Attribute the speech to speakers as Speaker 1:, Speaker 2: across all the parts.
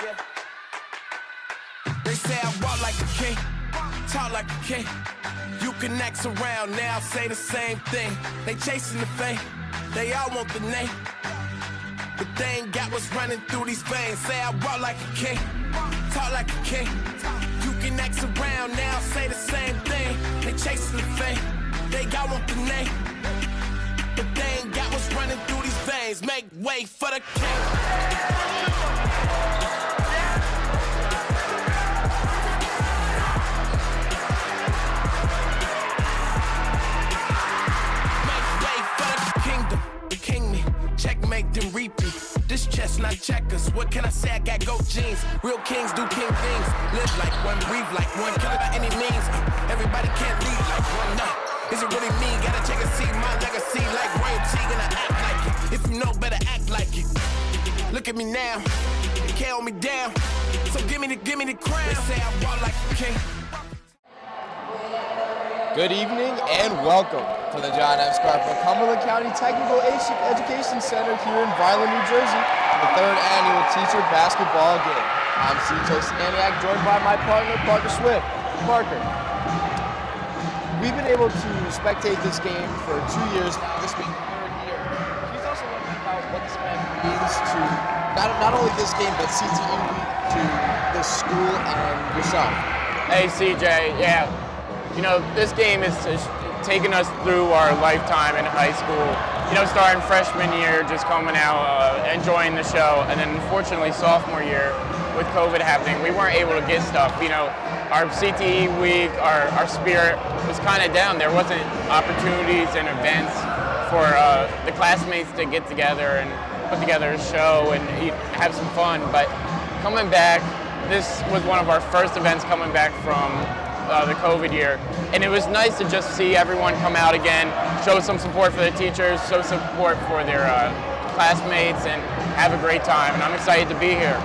Speaker 1: Yeah. They say I walk like a king, talk like a king. You can act around now, say the same thing. They chasing the fame, they all want the name, but they ain't got what's running through these veins. Say I walk like a king, talk like a king. You can act around now, say the same thing. They chasing the fame, they all want the name, but they ain't got what's running through these veins. Make way for the king. Checkmate, then repeat. This chestnut checkers. What can I say? I got goat jeans. Real kings do king things. Live like one, breathe like one. Kill it by any means. Everybody can't lead like one. No. Is it really me? Gotta check and see my legacy like royalty. Gonna act like it. If you know, better act like it. Look at me now. They can't hold me down. So give me the crown. They say I walk like a king.
Speaker 2: Good evening and welcome to the John F. Scarpa Cumberland County Technical Education Center here in Vineland, New Jersey, for the third annual teacher basketball game. I'm CTE Staniak, joined by my partner, Parker Swift. Parker, we've been able to spectate this game for 2 years now, this being the third year. Can you tell us a little bit about what this event means to not only this game, but CTE week to the school and yourself?
Speaker 3: Hey CJ, yeah. You know, this game is taken us through our lifetime in high school. You know, starting freshman year, just coming out, enjoying the show, and then unfortunately sophomore year, with COVID happening, we weren't able to get stuff. You know, our CTE week, our spirit was kind of down. There wasn't opportunities and events for the classmates to get together and put together a show and have some fun. But coming back, this was one of our first events coming back from the COVID year, and it was nice to just see everyone come out again, show some support for the teachers, show support for their classmates, and have a great time, and I'm excited to be here.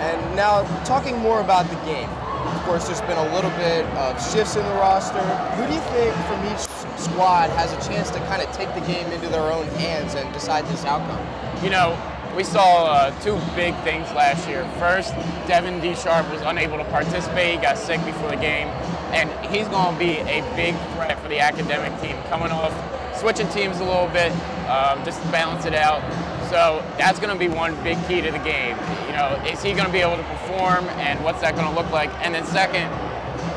Speaker 2: And now, talking more about the game, of course there's been a little bit of shifts in the roster. Who do you think from each squad has a chance to kind of take the game into their own hands and decide this outcome?
Speaker 3: You know, we saw two big things last year. First, Devin D. Sharp was unable to participate. He got sick before the game, and he's going to be a big threat for the academic team. Coming off, switching teams a little bit, just to balance it out. So that's going to be one big key to the game. You know, is he going to be able to perform, and what's that going to look like? And then second,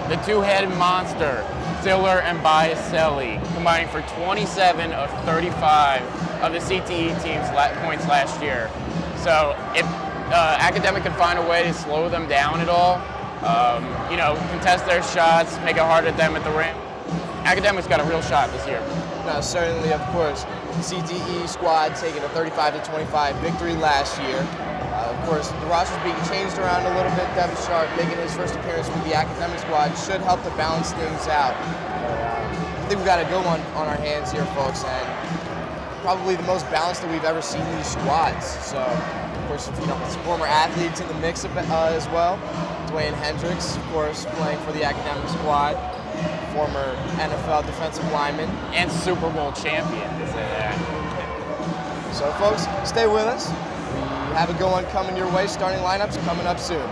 Speaker 3: the two-headed monster, Ziller and Biaselli, combining for 27 of 35 of the CTE team's points last year. So if academic can find a way to slow them down at all, you know, contest their shots, make it hard at them at the rim, academic's got a real shot this year.
Speaker 2: Now, certainly, of course, CTE squad taking a 35-25 victory last year. Of course, the roster's being changed around a little bit. Devin Sharp making his first appearance with the academic squad should help to balance things out. I think we've got a good one on our hands here, folks, and probably the most balanced that we've ever seen these squads. So, of course, you know, some former athletes in the mix as well. Dwayne Hendricks, of course, playing for the academic squad. Former NFL defensive lineman.
Speaker 3: And Super Bowl champion.
Speaker 2: So, folks, stay with us. We have a good one coming your way. Starting lineups coming up soon.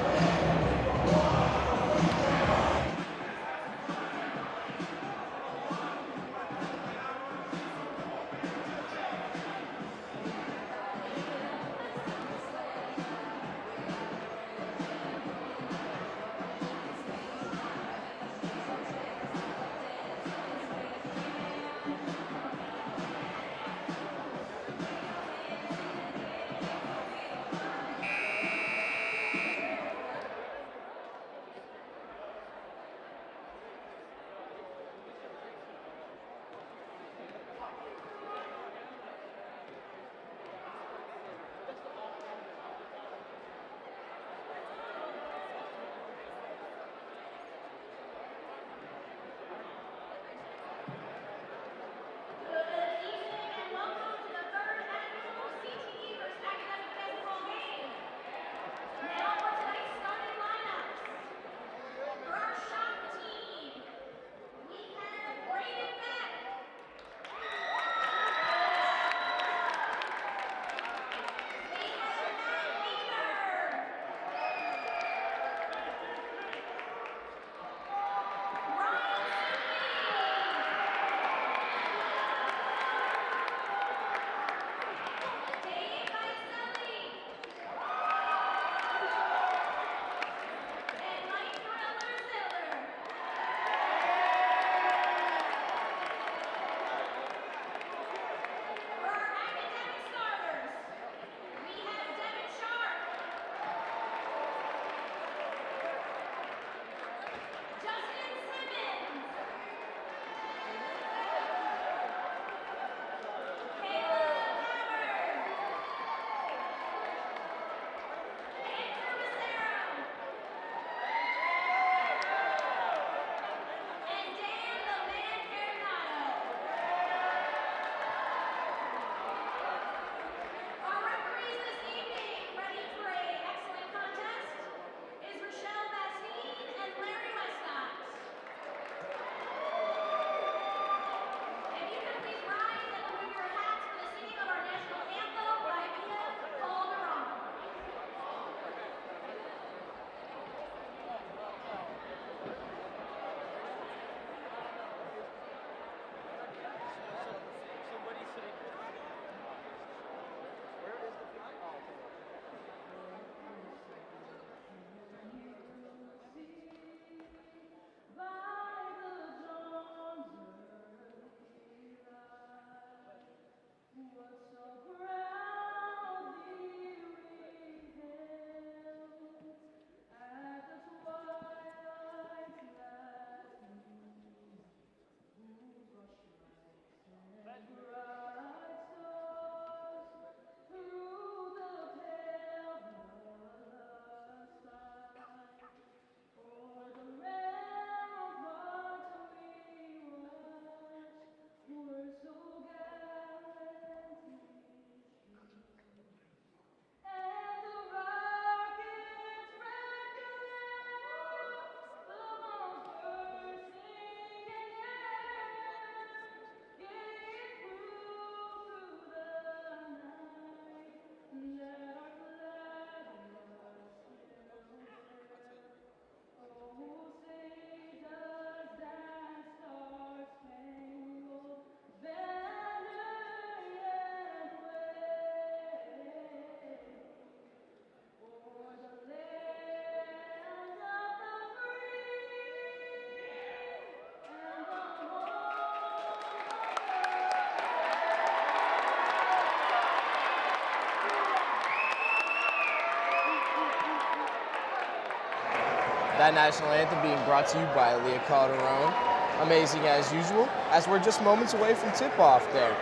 Speaker 2: That national anthem being brought to you by Leah Calderon. Amazing as usual, as we're just moments away from tip-off there.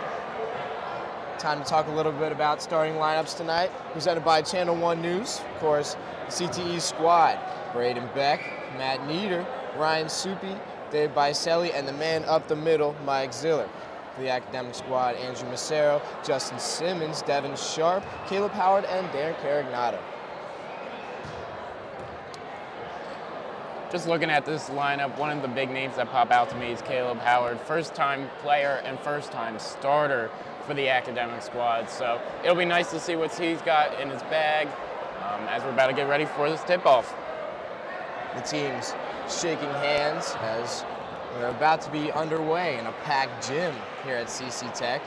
Speaker 2: Time to talk a little bit about starting lineups tonight, presented by Channel 1 News. Of course, the CTE squad, Braden Beck, Matt Nieder, Ryan Soupy, Dave Bicelli, and the man up the middle, Mike Ziller. For the academic squad, Andrew Massero, Justin Simmons, Devin Sharp, Caleb Howard, and Darren Carignato.
Speaker 3: Just looking at this lineup, one of the big names that pop out to me is Caleb Howard, first-time player and first-time starter for the academic squad. So it'll be nice to see what he's got in his bag as we're about to get ready for this tip-off.
Speaker 2: The teams shaking hands as we're about to be underway in a packed gym here at CCTEC.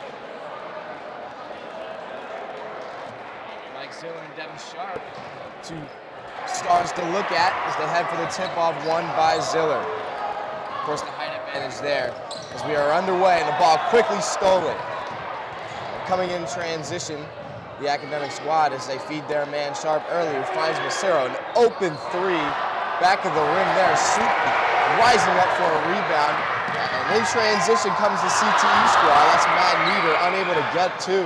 Speaker 2: Mike Ziller and Devin Sharp, two stars to look at as they head for the tip-off, won by Ziller. Of course, the height advantage there as we are underway and the ball quickly stolen. Coming in transition, the academic squad as they feed their man Sharp early, who finds Massero, an open three, back of the rim there, Soupy rising up for a rebound. And in transition comes the CTE squad, that's Matt Nieder, unable to get to,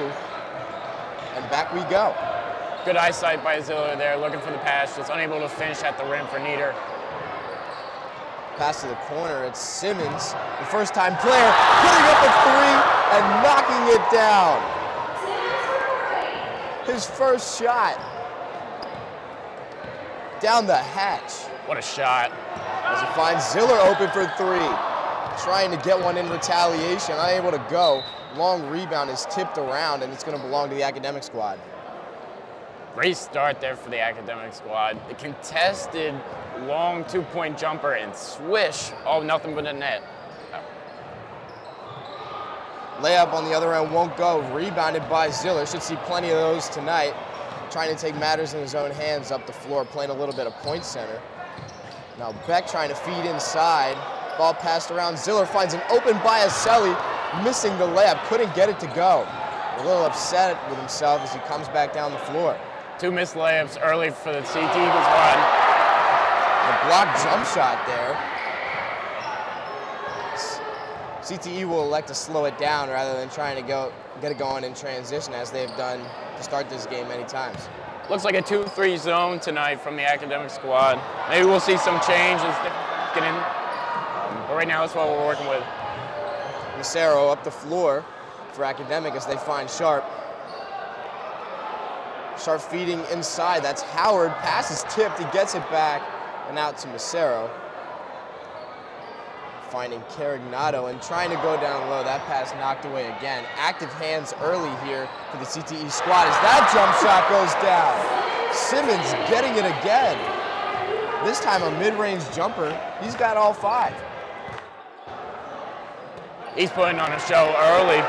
Speaker 2: and back we go.
Speaker 3: Good eyesight by Ziller there, looking for the pass, just unable to finish at the rim for Nieder.
Speaker 2: Pass to the corner, it's Simmons, the first-time player, putting up a three and knocking it down. His first shot down the hatch.
Speaker 3: What a shot.
Speaker 2: As he finds Ziller open for three, trying to get one in retaliation, unable to go. Long rebound is tipped around, and it's going to belong to the academic squad.
Speaker 3: Great start there for the academic squad. The contested long two-point jumper and swish, oh, nothing but a net.
Speaker 2: Layup on the other end won't go, rebounded by Ziller. Should see plenty of those tonight. Trying to take matters in his own hands up the floor, playing a little bit of point center. Now Beck trying to feed inside. Ball passed around, Ziller finds an open Bicelli, missing the layup, couldn't get it to go. A little upset with himself as he comes back down the floor.
Speaker 3: Two missed layups early for the CTE squad.
Speaker 2: The blocked jump shot there. CTE will elect to slow it down rather than trying to get it going in transition as they've done to start this game many times.
Speaker 3: Looks like a 2-3 zone tonight from the academic squad. Maybe we'll see some change as they get in. But right now, that's what we're working with.
Speaker 2: Massero up the floor for academic as they find Sharp. Sharp feeding inside, that's Howard, pass is tipped, he gets it back and out to Massero. Finding Carignato and trying to go down low, that pass knocked away again. Active hands early here for the CTE squad as that jump shot goes down. Simmons getting it again. This time a mid-range jumper, he's got all five.
Speaker 3: He's putting on a show early.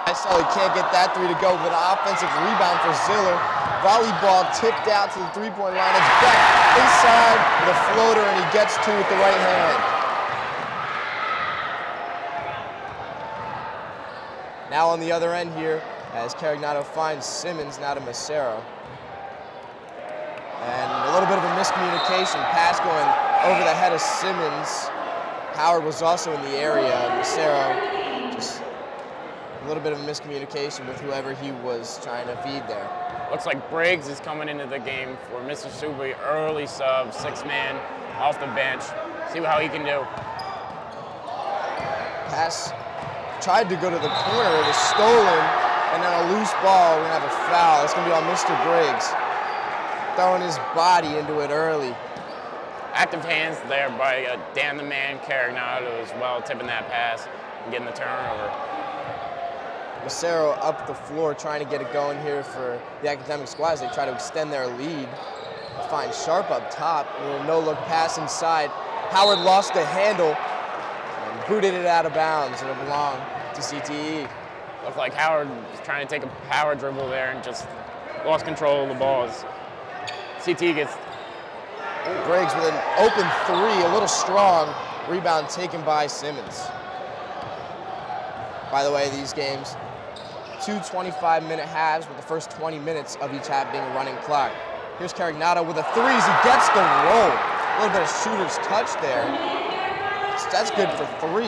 Speaker 2: Bicelli can't get that three to go with an offensive rebound for Ziller. Volleyball tipped out to the three-point line. It's Beck inside with a floater, and he gets two with the right hand. Now on the other end here, as Carignato finds Simmons, now to Massero. And a little bit of a miscommunication. Pass going over the head of Simmons. Howard was also in the area. Massero just a little bit of a miscommunication with whoever he was trying to feed there.
Speaker 3: Looks like Briggs is coming into the game for Mississippi. Early sub, six-man off the bench. See how he can do.
Speaker 2: Pass tried to go to the corner. It was stolen. And then a loose ball. We're going to have a foul. It's going to be on Mr. Briggs. Throwing his body into it early.
Speaker 3: Active hands there by Dan the Man Carignato as well, tipping that pass and getting the turnover.
Speaker 2: Massero up the floor trying to get it going here for the academic squad as they try to extend their lead. Find Sharp up top. A little no-look pass inside. Howard lost the handle and booted it out of bounds. It'll belong to CTE.
Speaker 3: Looked like Howard was trying to take a power dribble there and just lost control of the balls. CTE gets...
Speaker 2: Briggs with an open three, a little strong. Rebound taken by Simmons. By the way, these games, 2 25-minute halves with the first 20 minutes of each half being a running clock. Here's Carignato with a threes. He gets the roll. A little bit of shooter's touch there. So that's good for 3.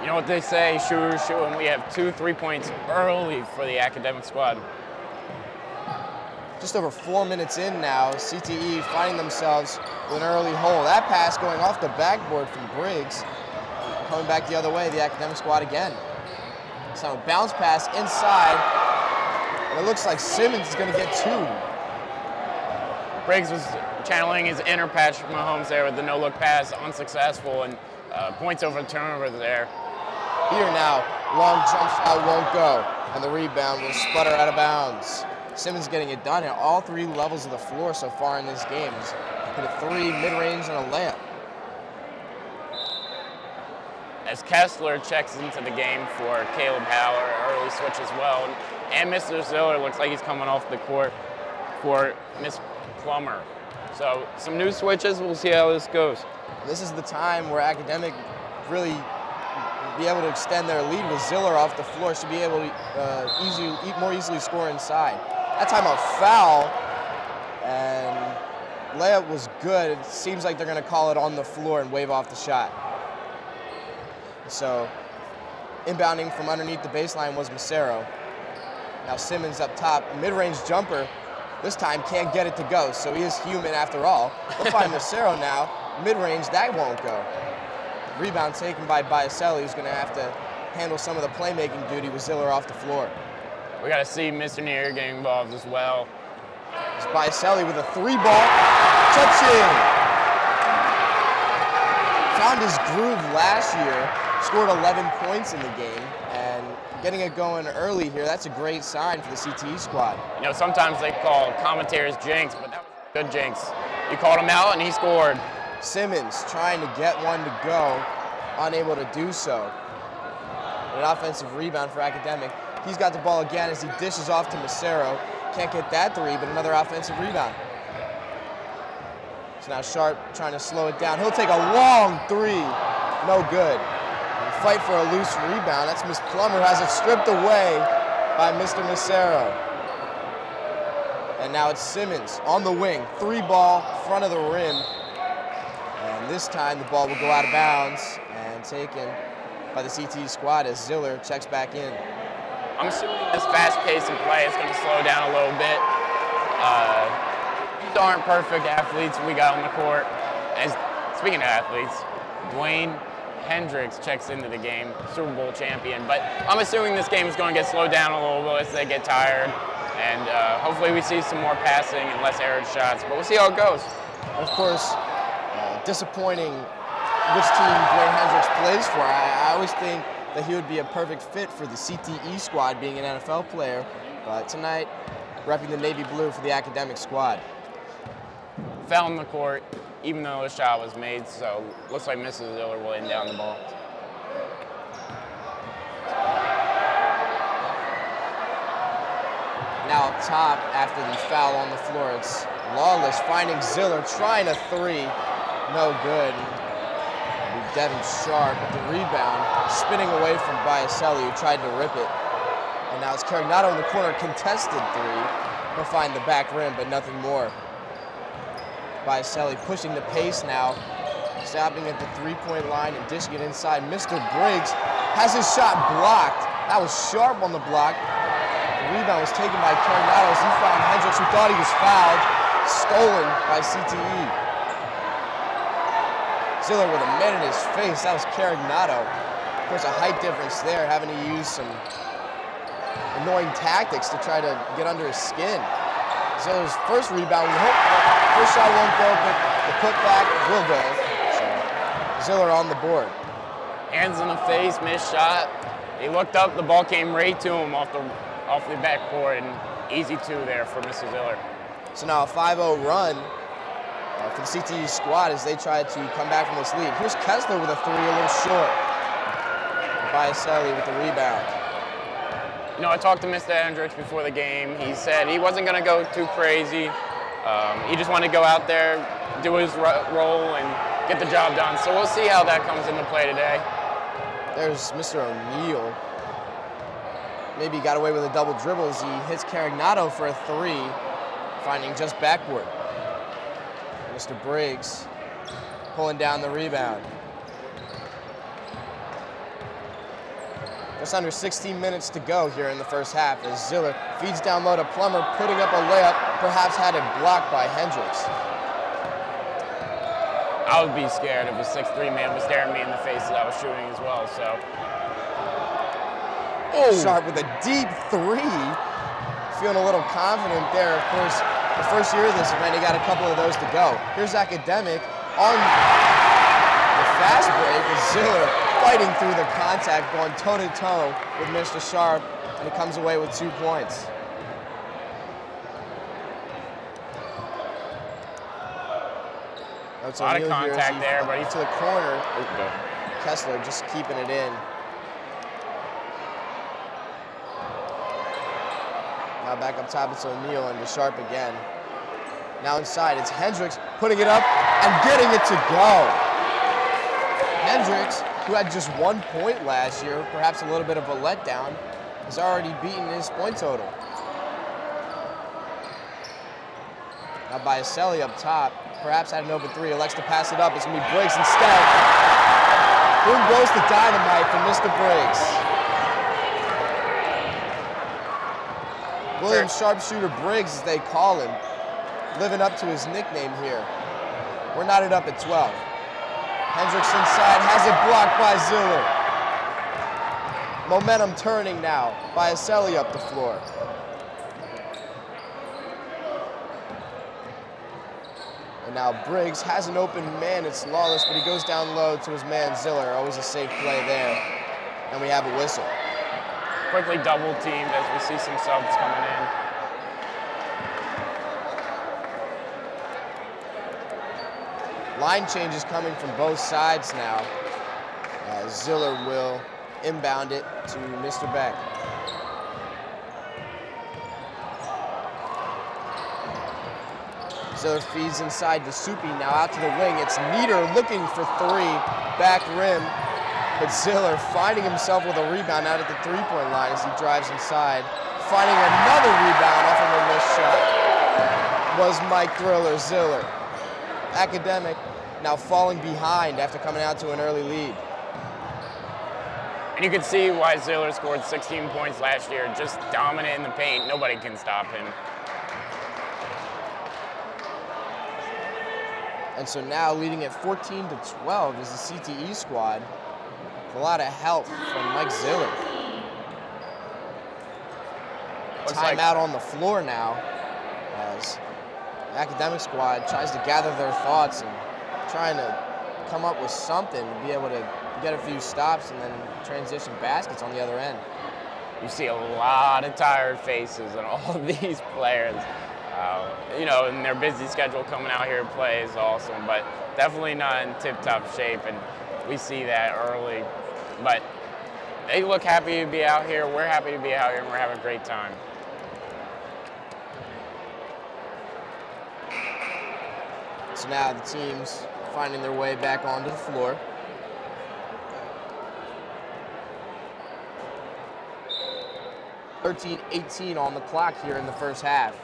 Speaker 3: You know what they say, shooters shoot, and we have 2 3-points early for the academic squad.
Speaker 2: Just over 4 minutes in now, CTE finding themselves with an early hole. That pass going off the backboard from Briggs. Coming back the other way, the academic squad again. So a bounce pass inside, and it looks like Simmons is going to get 2.
Speaker 3: Briggs was channeling his inner Patrick Mahomes there with the no-look pass, unsuccessful, and points over turnover there.
Speaker 2: Here now, long jump shot won't go, and the rebound will sputter out of bounds. Simmons getting it done at all 3 levels of the floor so far in this game. He's hit a 3, mid-range, and a layup.
Speaker 3: As Kessler checks into the game for Caleb Howard, early switch as well. And Mr. Ziller looks like he's coming off the court for Miss Plummer. So some new switches, we'll see how this goes.
Speaker 2: This is the time where Academic really be able to extend their lead with Ziller off the floor, should be able to more easily score inside. That time a foul, and layup was good. It seems like they're going to call it on the floor and wave off the shot. So inbounding from underneath the baseline was Macero. Now Simmons up top, mid-range jumper. This time can't get it to go, so he is human after all. We'll find Macero now, mid-range, that won't go. Rebound taken by Biaselli, who's going to have to handle some of the playmaking duty with Ziller off the floor.
Speaker 3: We got to see Mr. Neer getting involved as well.
Speaker 2: It's Biaselli with a 3-ball, touching. Found his groove last year, scored 11 points in the game, and getting it going early here, that's a great sign for the CTE squad.
Speaker 3: You know, sometimes they call commentators jinx, but that was a good jinx. You called him out and he scored.
Speaker 2: Simmons trying to get one to go, unable to do so. An offensive rebound for Academic. He's got the ball again as he dishes off to Macero. Can't get that 3, but another offensive rebound. So now Sharp trying to slow it down. He'll take a long 3, no good. And fight for a loose rebound. That's Miss Plummer, has it stripped away by Mr. Macero. And now it's Simmons on the wing, 3-ball, front of the rim. And this time the ball will go out of bounds and taken by the CTE squad as Ziller checks back in.
Speaker 3: I'm assuming this fast pace of play is going to slow down a little bit. These aren't perfect athletes we got on the court. And speaking of athletes, Dwayne Hendricks checks into the game, Super Bowl champion. But I'm assuming this game is going to get slowed down a little bit as they get tired. And hopefully we see some more passing and less errant shots. But we'll see how it goes.
Speaker 2: Of course, disappointing which team Dwayne Hendricks plays for. I always think that he would be a perfect fit for the CTE squad, being an NFL player. But tonight, repping the navy blue for the Academic squad.
Speaker 3: Foul on the court, even though a shot was made, so looks like Mrs. Ziller will end down the ball.
Speaker 2: Now up top, after the foul on the floor, it's Lawless finding Ziller, trying a 3, no good. Devin Sharp with the rebound, spinning away from Biaselli, who tried to rip it. And now it's Carignano in the corner, contested 3. He'll find the back rim, but nothing more. Biaselli pushing the pace now, stopping at the 3-point line and dishing it inside. Mr. Briggs has his shot blocked. That was Sharp on the block. The rebound was taken by Carignano as he found Hendricks, who thought he was fouled, stolen by CTE. Ziller with a man in his face, that was Carignano. Of course, a height difference there, having to use some annoying tactics to try to get under his skin. Ziller's first rebound, first shot won't go, but the putback will go. So Ziller on the board.
Speaker 3: Hands in the face, missed shot. He looked up, the ball came right to him off the backboard, and easy 2 there for Mr. Ziller.
Speaker 2: So now a 5-0 run for the CTE squad as they try to come back from this lead. Here's Kessler with a 3, a little short. Biaselli with the rebound.
Speaker 3: You know, I talked to Mr. Hendricks before the game. He said he wasn't going to go too crazy. He just wanted to go out there, do his role, and get the job done. So we'll see how that comes into play today.
Speaker 2: There's Mr. O'Neal. Maybe he got away with a double dribble as he hits Carignano for a 3, finding just backboard. Mr. Briggs pulling down the rebound. Just under 16 minutes to go here in the first half as Ziller feeds down low to Plummer, putting up a layup, perhaps had it blocked by Hendricks.
Speaker 3: I would be scared if a 6'3" man was staring me in the face as I was shooting as well, so.
Speaker 2: Oh. Sharp with a deep three. Feeling a little confident there. Of course, the first year of this event, he got a couple of those to go. Here's Academic on the fast break with Ziller fighting through the contact, going toe-to-toe with Mr. Sharp, and he comes away with 2 points.
Speaker 3: A lot of contact there, but he's
Speaker 2: to the corner. Kessler just keeping it in. Now back up top, it's O'Neal and to Sharp again. Now inside, it's Hendricks putting it up and getting it to go. Hendricks, who had just 1 point last year, perhaps a little bit of a letdown, has already beaten his point total. Now Biaselli up top, perhaps had an open three, elects to pass it up. It's gonna be Briggs instead. Boom goes the dynamite from Mr. Briggs. William Sharpshooter Briggs, as they call him, living up to his nickname here. We're knotted up at 12. Hendricks inside, has it blocked by Ziller. Momentum turning now. Biaselli up the floor. And now Briggs has an open man, it's Lawless, but he goes down low to his man Ziller. Always a safe play there. And we have a whistle.
Speaker 3: Quickly double teamed as we see some subs coming in.
Speaker 2: Line changes coming from both sides now. Ziller will inbound it to Mr. Beck. Ziller feeds inside to Soupy, now out to the wing. It's Nieder looking for three, back rim. But Ziller finding himself with a rebound out at the three-point line as he drives inside. Finding another rebound off of a missed shot was Mike Thriller Ziller. Academic now falling behind after coming out to an early lead.
Speaker 3: And you can see why Ziller scored 16 points last year, just dominant in the paint. Nobody can stop him.
Speaker 2: And so now leading at 14-12 is the CTE squad. With a lot of help from Mike Ziller. Timeout on the floor now as the academic squad tries to gather their thoughts and trying to come up with something to be able to get a few stops and then transition baskets on the other end.
Speaker 3: You see a lot of tired faces on all of these players. You know, and their busy schedule coming out here to play is awesome, but definitely not in tip-top shape, and we see that early. But they look happy to be out here. We're happy to be out here, and we're having a great time.
Speaker 2: So now the teams finding their way back onto the floor. .18 on the clock here in the first half.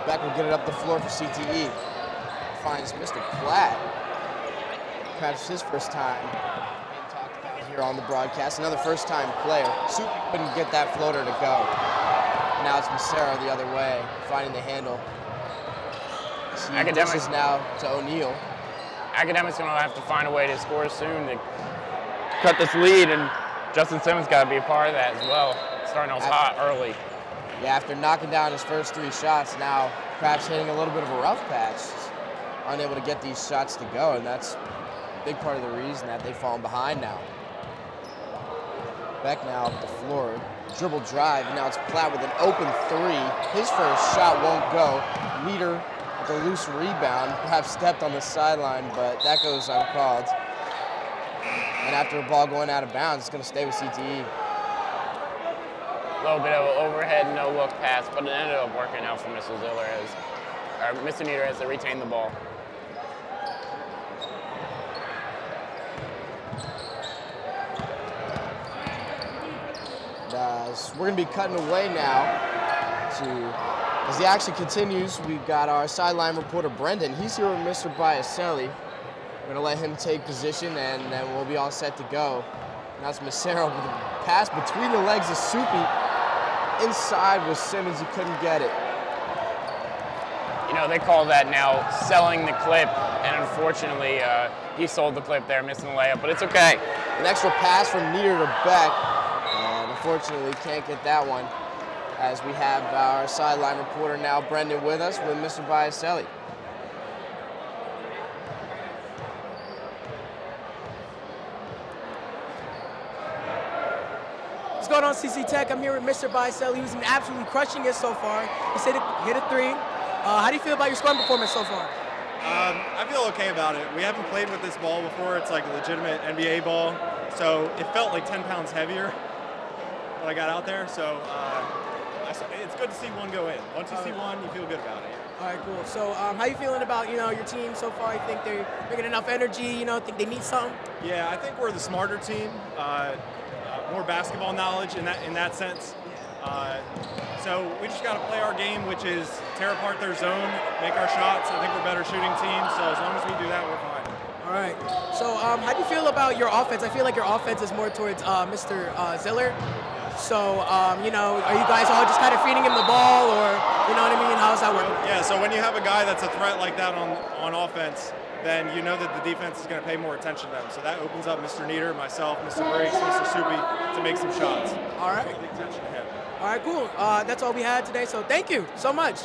Speaker 2: Beck will get it up the floor for CTE. Finds Mr. Platt. Perhaps his first time being talked about here on the broadcast. Another first-time player. Soup couldn't get that floater to go. Now it's Massaro the other way, finding the handle. This is now to O'Neal.
Speaker 3: Academic's going to have to find a way to score soon to cut this lead, and Justin Simmons got to be a part of that as well. Starting off hot early.
Speaker 2: Yeah, after knocking down his first three shots, now perhaps hitting a little bit of a rough patch. Unable to get these shots to go, and that's a big part of the reason that they've fallen behind now. Beck now up the floor. Dribble drive, and now it's Platt with an open three. His first shot won't go. Nieder with a loose rebound, perhaps stepped on the sideline, but that goes uncalled. And after a ball going out of bounds, it's going to stay with CTE.
Speaker 3: A little bit of an overhead no-look pass, but it ended up working out for Mr. Ziller or Mr. Nieder as they retained the ball.
Speaker 2: We're going to be cutting away now to As the action continues, we've got our sideline reporter, Brendan. He's here with Mr. Biaselli. We're gonna let him take position and then we'll be all set to go. And that's Massaro with a pass between the legs of Soupy. Inside was Simmons, he couldn't get it.
Speaker 3: You know, they call that now selling the clip, and unfortunately, he sold the clip there, missing the layup, but it's okay.
Speaker 2: An extra pass from Nieder to Beck, and unfortunately can't get that one. As we have our sideline reporter now, Brendan, with us with Mr. Biaselli.
Speaker 4: What's going on, CCTEC? I'm here with Mr. Biaselli, who's been absolutely crushing it so far. He said hit a three. How do you feel about your scoring performance so far?
Speaker 5: I feel okay about it. We haven't played with this ball before. It's like a legitimate NBA ball, so it felt like 10 pounds heavier when I got out there. So it's good to see one go in. Once you see one, you feel good about it.
Speaker 4: All right, cool. So how you feeling about your team so far? You think they're bringing enough energy? Think they need something?
Speaker 5: Yeah, I think we're the smarter team. More basketball knowledge in that sense. So we just got to play our game, which is tear apart their zone, make our shots. I think we're a better shooting team, so as long as we do that, we're fine.
Speaker 4: All right. So how do you feel about your offense? I feel like your offense is more towards Mr. Ziller. So, are you guys all just kind of feeding him the ball, or, you know what I mean? How's that working?
Speaker 5: Yeah, so when you have a guy that's a threat like that on offense, then you know that the defense is going to pay more attention to them. So that opens up Mr. Nieder, myself, Mr. Briggs, Mr. Soupy to make some shots.
Speaker 4: All right.
Speaker 5: Pay attention to him.
Speaker 4: All right, cool. That's all we had today, so thank you so much.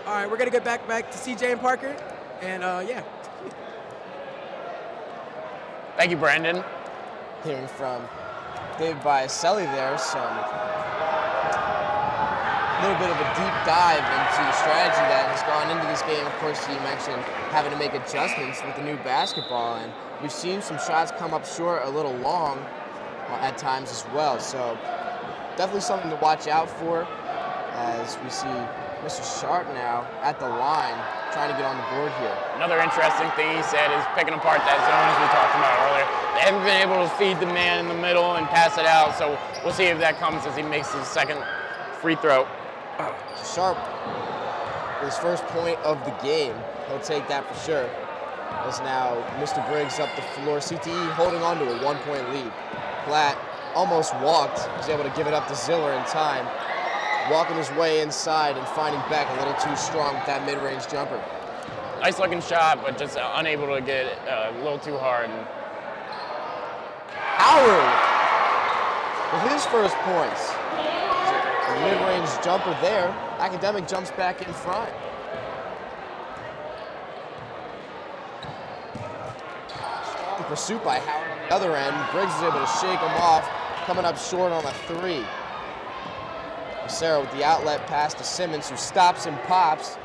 Speaker 4: All right, we're going to get back to CJ and Parker, and yeah.
Speaker 3: Thank you, Brandon.
Speaker 2: Hearing from David Biaselli there, a little bit of a deep dive into the strategy that has gone into this game. Of course, you mentioned having to make adjustments with the new basketball, and we've seen some shots come up short, a little long at times as well. So definitely something to watch out for, as we see Mr. Sharp now at the line trying to get on the board here.
Speaker 3: Another interesting thing he said is picking apart that zone, as we talked about earlier. They haven't been able to feed the man in the middle and pass it out, so we'll see if that comes as he makes his second free throw.
Speaker 2: Sharp, his first point of the game, he'll take that for sure. As now Mr. Briggs up the floor, CTE holding on to a 1-point lead. Platt almost walked, was able to give it up to Ziller in time, walking his way inside and finding Beck a little too strong with that mid-range jumper.
Speaker 3: Nice looking shot, but just unable to get it a little too hard.
Speaker 2: Howard with his first points. A mid-range jumper there. Academic jumps back in front. Strong pursuit by Howard on the other end. Briggs is able to shake him off, coming up short on a three. Sarah with the outlet pass to Simmons, who stops and pops,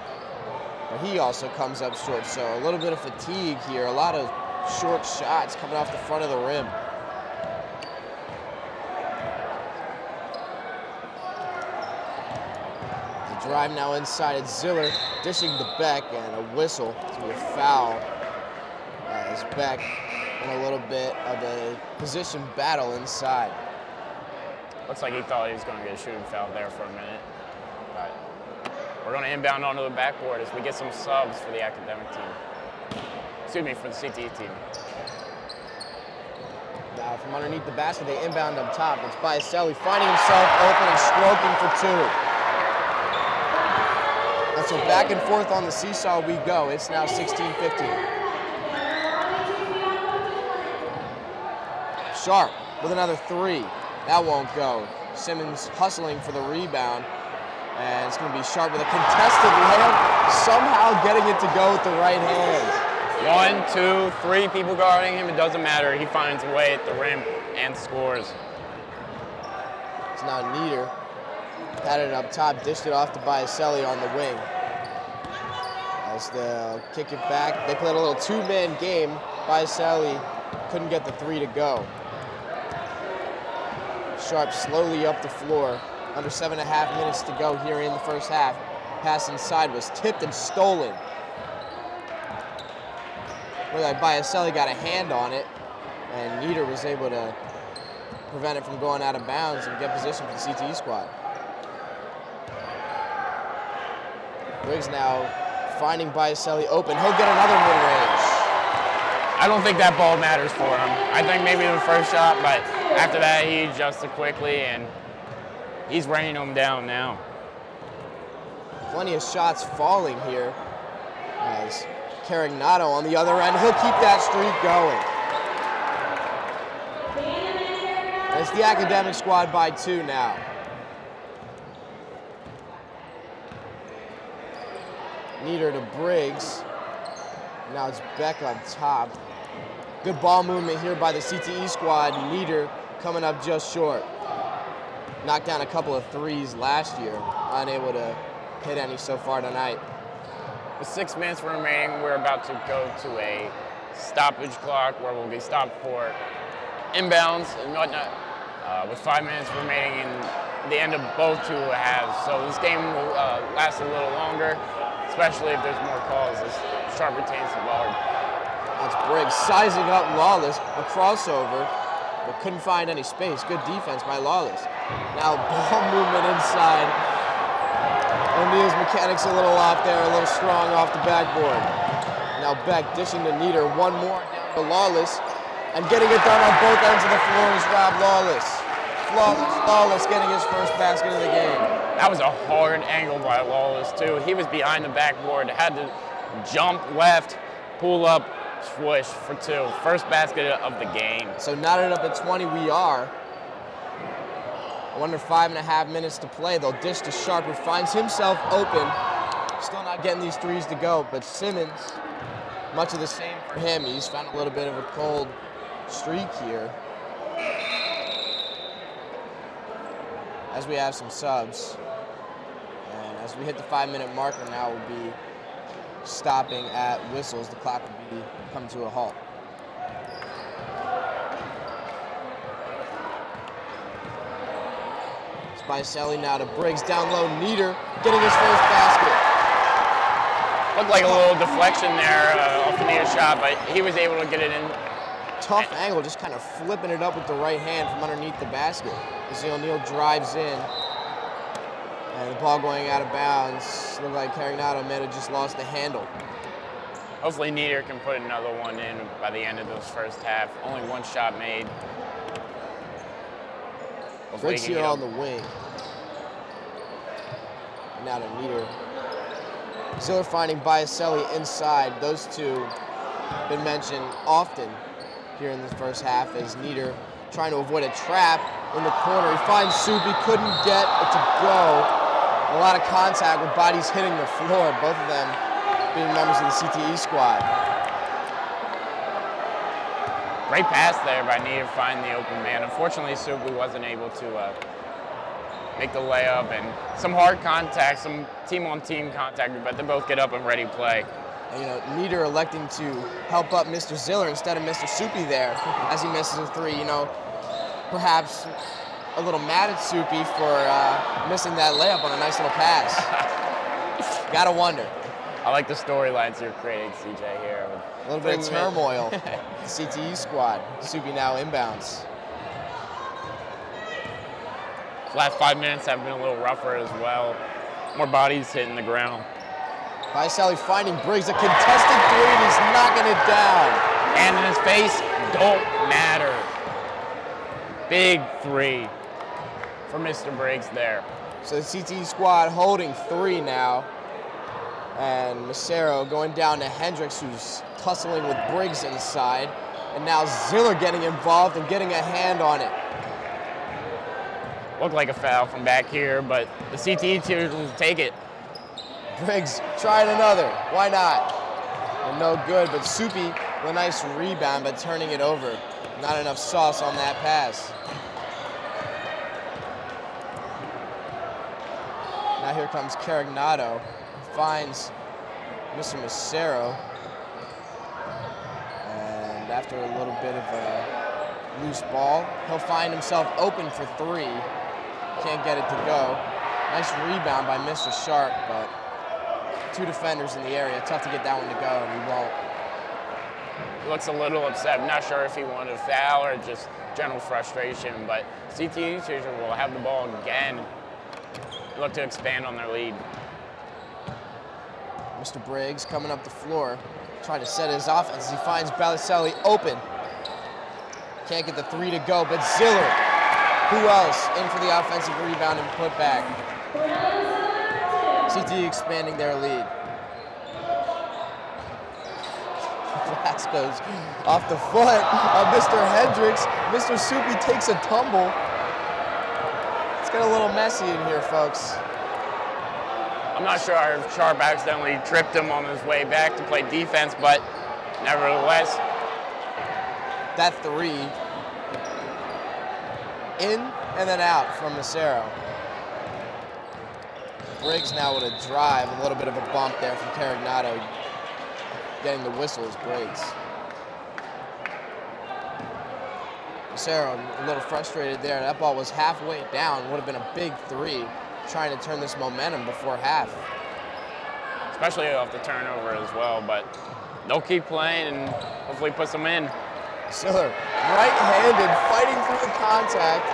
Speaker 2: but he also comes up short. So a little bit of fatigue here, a lot of short shots coming off the front of the rim. The drive now inside, it's Ziller dishing to Beck, and a whistle to be a foul as Beck in a little bit of a position battle inside.
Speaker 3: Looks like he thought he was going to get a shooting foul there for a minute. But we're going to inbound onto the backboard as we get some subs for the academic team. Excuse me, for the CTE team.
Speaker 2: Now from underneath the basket, they inbound up top. It's Biaselli finding himself open and stroking for two. And so back and forth on the seesaw we go. It's now 16-15. Sharp with another three. That won't go. Simmons hustling for the rebound. And it's going to be Sharp with a contested layup, somehow getting it to go with the right hand.
Speaker 3: 1, 2, 3 people guarding him. It doesn't matter. He finds a way at the rim and scores.
Speaker 2: It's now Nieder. Had it up top, dished it off to Biaselli on the wing. As they'll kick it back. They played a little two-man game. Biaselli couldn't get the three to go. Sharp slowly up the floor. Under 7.5 minutes to go here in the first half. Pass inside was tipped and stolen. Look like Biaselli got a hand on it, and Nieder was able to prevent it from going out of bounds and get position for the CTE squad. Briggs now finding Biaselli open. He'll get another mid-range.
Speaker 3: I don't think that ball matters for him. I think maybe the first shot, but after that he adjusted quickly and he's raining them down now.
Speaker 2: Plenty of shots falling here as Carignato on the other end. He'll keep that streak going. And it's the academic squad by 2 now. Nieder to Briggs. Now it's Beck on top. Good ball movement here by the CTE squad. Nieder coming up just short. Knocked down a couple of threes last year. Unable to hit any so far tonight.
Speaker 3: With 6 minutes remaining, we're about to go to a stoppage clock where we'll be stopped for inbounds and whatnot. With 5 minutes remaining in the end of both 2 halves. So this game will last a little longer, especially if there's more calls as Sharp retains the ball.
Speaker 2: That's Briggs sizing up Lawless, a crossover, but couldn't find any space. Good defense by Lawless. Now ball movement inside. O'Neal's mechanics a little off there, a little strong off the backboard. Now Beck dishing to Nieder, one more down to Lawless, and getting it done on both ends of the floor is Rob Lawless. Lawless getting his first basket of the game.
Speaker 3: That was a hard angle by Lawless too. He was behind the backboard, had to jump left, pull up, swoosh for 2. First basket of the game.
Speaker 2: So knotted up at 20 we are. Under 5.5 minutes to play. They'll dish to Sharp, who finds himself open. Still not getting these threes to go, but Simmons, much of the same for him. He's found a little bit of a cold streak here. As we have some subs. And as we hit the 5-minute marker now, we'll be stopping at whistles. The clock will be coming to a halt. Biaselli now to Briggs, down low, Nieder getting his first basket.
Speaker 3: Looked like a little deflection there off the Nieder shot, but he was able to get it in.
Speaker 2: Tough angle, just kind of flipping it up with the right hand from underneath the basket. As O'Neal drives in, and the ball going out of bounds. Looked like Carignato may have just lost the handle.
Speaker 3: Hopefully Nieder can put another one in by the end of this first half. Only 1 shot made.
Speaker 2: Briggs here on the wing. Now to Nieder. Ziller finding Biaselli inside. Those 2 been mentioned often here in the first half as Nieder trying to avoid a trap in the corner. He finds Soupy, couldn't get it to go. A lot of contact with bodies hitting the floor, both of them being members of the CTE squad.
Speaker 3: Great pass there by Nieder, find the open man. Unfortunately, Soupy wasn't able to make the layup, and some hard contact, some team-on-team contact, but they both get up and ready to play.
Speaker 2: And, you know, Nieder electing to help up Mr. Ziller instead of Mr. Soupy there as he misses a 3. You know, perhaps a little mad at Soupy for missing that layup on a nice little pass. Gotta wonder.
Speaker 3: I like the storylines you're creating, CJ, here.
Speaker 2: A little bit of turmoil. The CTE squad. Soupy now inbounds.
Speaker 3: Last 5 minutes have been a little rougher as well. More bodies hitting the ground.
Speaker 2: Biaselli finding Briggs, a contested 3, and he's knocking it down.
Speaker 3: And in his face, don't matter. Big 3 for Mr. Briggs there.
Speaker 2: So the CTE squad holding 3 now. And Macero going down to Hendricks, who's tussling with Briggs inside. And now Ziller getting involved and getting a hand on it.
Speaker 3: Looked like a foul from back here, but the CTE teams will take it.
Speaker 2: Briggs trying another. Why not? And no good, but Soupy with a nice rebound, but turning it over. Not enough sauce on that pass. Now here comes Carignato. Finds Mr. Macero. And after a little bit of a loose ball, he'll find himself open for 3. Can't get it to go. Nice rebound by Mr. Sharp, but 2 defenders in the area. Tough to get that one to go, and he won't.
Speaker 3: He looks a little upset. I'm not sure if he wanted a foul or just general frustration, but CTE will have the ball again. Look to expand on their lead.
Speaker 2: Mr. Briggs coming up the floor, trying to set his offense as he finds Balicelli open. Can't get the three to go, but Ziller, who else, in for the offensive rebound and put back. CTE expanding their lead. Pass goes off the foot of Mr. Hendricks. Mr. Soupy takes a tumble. It's got a little messy in here, folks.
Speaker 3: I'm not sure if Sharp accidentally tripped him on his way back to play defense, but nevertheless.
Speaker 2: That three, in and then out from Macero. Briggs now with a drive, a little bit of a bump there from Carignato. Getting the whistle is Briggs. Macero a little frustrated there. That ball was halfway down. Would have been a big three, trying to turn this momentum before half.
Speaker 3: Especially off the turnover as well, but they'll keep playing and hopefully put some in.
Speaker 2: Ziller, right-handed, fighting through the contact.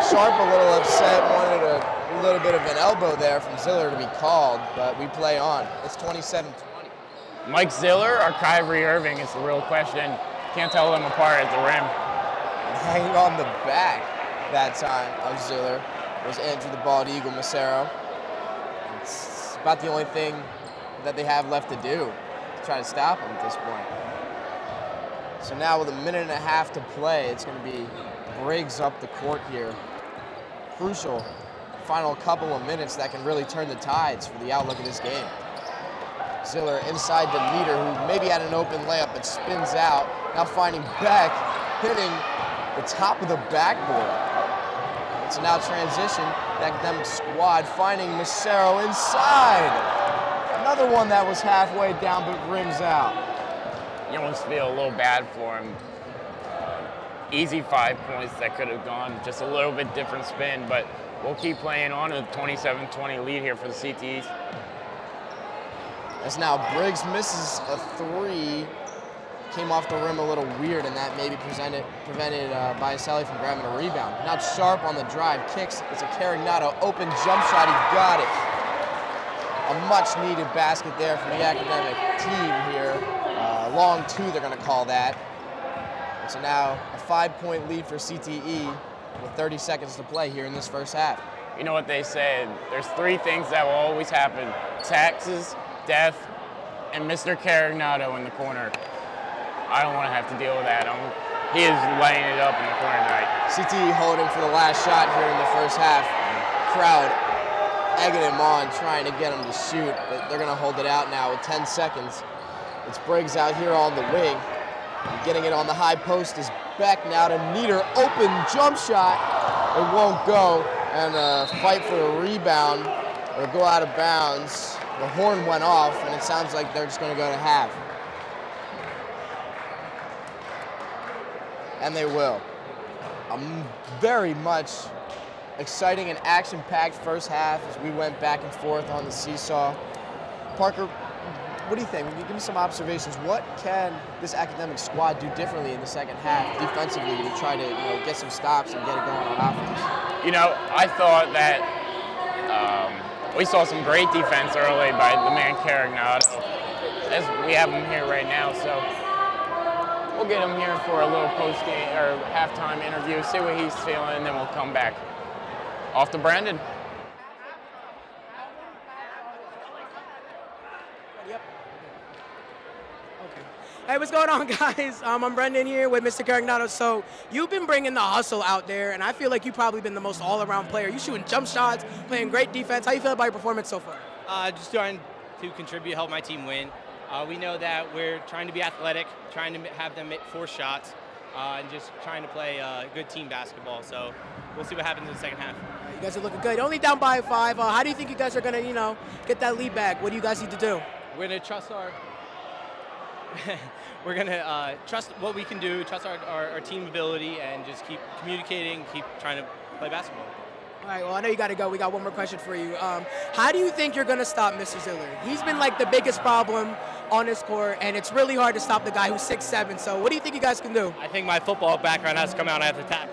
Speaker 2: Sharp a little upset, wanted a little bit of an elbow there from Ziller to be called, but we play on. It's 27-20.
Speaker 3: Mike Ziller or Kyrie Irving is the real question. Can't tell them apart at the rim.
Speaker 2: Hanging on the back that time of Ziller was Andrew the Bald Eagle Macero. It's about the only thing that they have left to do to try to stop him at this point. So now with a minute and a half to play, it's going to be Briggs up the court here. Crucial final couple of minutes that can really turn the tides for the outlook of this game. Ziller inside to Nieder, who maybe had an open layup but spins out. Now finding Beck, hitting the top of the backboard. It's a now transition. The academic squad finding Macero inside. Another one that was halfway down but rims out.
Speaker 3: You almost feel a little bad for him. Easy 5 points that could have gone just a little bit different spin, but we'll keep playing on a 27-20 lead here for the CTEs.
Speaker 2: As now Briggs misses a three. Came off the rim a little weird, and that maybe prevented Balicelli from grabbing a rebound. Now Sharp on the drive, kicks. It's a Carignato open jump shot. He got it. A much-needed basket there from the academic team here. Long two, they're going to call that. And so now a 5-point lead for CTE with 30 seconds to play here in this first half.
Speaker 3: You know what they say, there's three things that will always happen. Taxes, death, and Mr. Carignato in the corner. I don't want to have to deal with that. He is laying it up in the corner tonight.
Speaker 2: CTE holding for the last shot here in the first half. Crowd egging him on, trying to get him to shoot, but they're going to hold it out now with 10 seconds. It's Briggs out here on the wing. Getting it on the high post is Beck now to Nieder. Open jump shot. It won't go. And a fight for a rebound. It'll go out of bounds. The horn went off, and it sounds like they're just going to go to half. And they will. A very much exciting and action-packed first half as we went back and forth on the seesaw. Parker, what do you think? Give me some observations. What can this academic squad do differently in the second half defensively to try to get some stops and get it going on offense?
Speaker 3: I thought that we saw some great defense early by the man Carignato, as we have him here right now. So we'll get him here for a little post-game or halftime interview, see what he's feeling, and then we'll come back. Off to Brandon.
Speaker 4: Yep. Okay. Hey, what's going on, guys? I'm Brendan here with Mr. Carignato. So you've been bringing the hustle out there, and I feel like you've probably been the most all-around player. You're shooting jump shots, playing great defense. How you feel about your performance so far?
Speaker 6: Just trying to contribute, help my team win. We know that we're trying to be athletic, trying to have them make 4 shots, and just trying to play good team basketball. So we'll see what happens in the second half.
Speaker 4: You guys are looking good. Only down by 5. How do you think you guys are going to, get that lead back? What do you guys need to do?
Speaker 6: We're going to trust we're going to trust what we can do, trust our team ability, and just keep communicating, keep trying to play basketball.
Speaker 4: All right, well, I know you got to go. We got one more question for you. How do you think you're going to stop Mr. Ziller? He's been like the biggest problem on this court, and it's really hard to stop the guy who's 6'7". So what do you think you guys can do?
Speaker 6: I think my football background has to come out. I have to tap.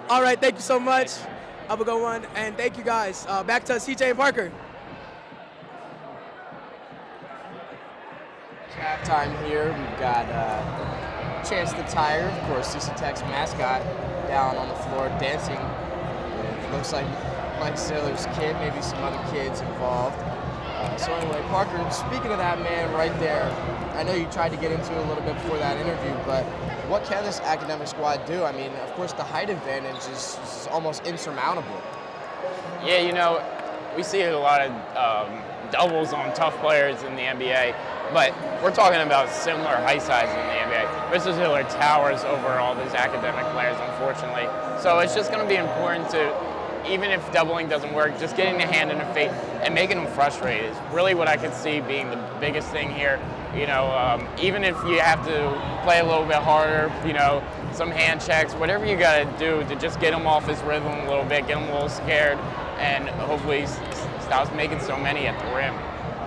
Speaker 4: All right, thank you so much. Have a good one, and thank you guys. Back to CJ and Parker.
Speaker 2: Halftime here, we've got Chance the Tiger, of course, CCTEC's mascot, down on the floor dancing with, looks like Mike Saylor's kid, maybe some other kids involved. So anyway, Parker, speaking of that man right there, I know you tried to get into it a little bit before that interview, but what can this academic squad do? I mean, of course, the height advantage is almost insurmountable.
Speaker 3: Yeah, you know, we see a lot of doubles on tough players in the NBA, but we're talking about similar height sizes in the NBA. Mr. Ziller towers over all these academic players, unfortunately. So it's just going to be important to, even if doubling doesn't work, just getting the hand in the face and making them frustrated is really what I could see being the biggest thing here. You know, even if you have to play a little bit harder, you know, some hand checks, whatever you got to do to just get him off his rhythm a little bit, get him a little scared, and hopefully stops making so many at the rim.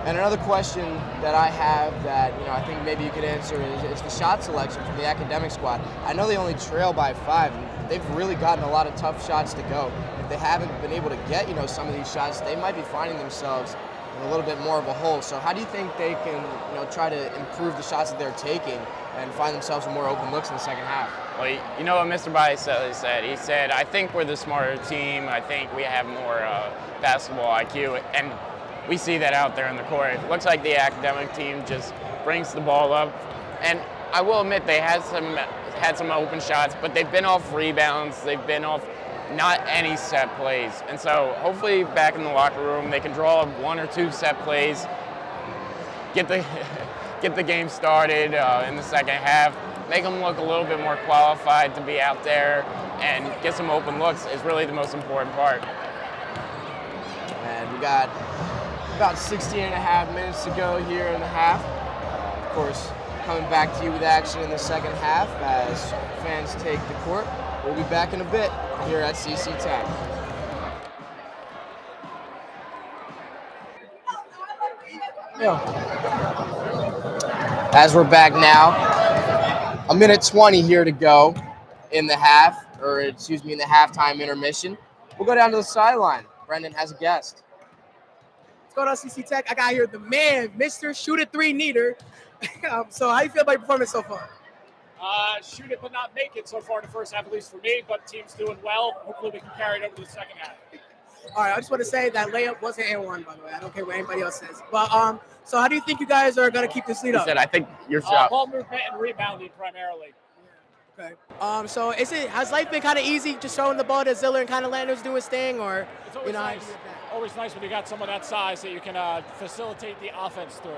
Speaker 2: And another question that I have that, you know, I think maybe you could answer is the shot selection from the academic squad. I know they only trail by 5, and they've really gotten a lot of tough shots to go. If they haven't been able to get, you know, some of these shots, they might be finding themselves in a little bit more of a hole. So how do you think they can, you know, try to improve the shots that they're taking and find themselves with more open looks in the second half?
Speaker 3: Well, you know what Mr. Biaselli said? He said, I think we're the smarter team. I think we have more basketball IQ. And we see that out there in the court. It looks like the academic team just brings the ball up. And I will admit they had some open shots, but they've been off rebounds. They've been off not any set plays. And so hopefully back in the locker room, they can draw up 1 or 2 set plays, get the game started in the second half, make them look a little bit more qualified to be out there and get some open looks is really the most important part.
Speaker 2: And we got about 16 and a half minutes to go here in the half. Of course, coming back to you with action in the second half as fans take the court. We'll be back in a bit here at CCTEC. As we're back now, a minute 20 here to go in the half, or excuse me, in the halftime intermission. We'll go down to the sideline. Brendan has a guest.
Speaker 4: What's going on, CCTEC? I got here the man, Mr. Shoot It 3 Neater. So how do you feel about your performance so far?
Speaker 7: Shoot it but not make it so far in the first half, at least for me, but team's doing well. Hopefully we can carry it over to the second half.
Speaker 4: All right, I just want to say that layup wasn't and one, by the way. I don't care what anybody else says. But so how do you think you guys are going to keep this lead
Speaker 3: He
Speaker 4: up?
Speaker 3: said, I think your shot.
Speaker 7: Ball movement and rebounding primarily.
Speaker 4: Okay. So has life been kind of easy just throwing the ball to Ziller and kind of letting us do his thing, or
Speaker 7: It's always nice. Always nice when you got someone that size that you can facilitate the offense through.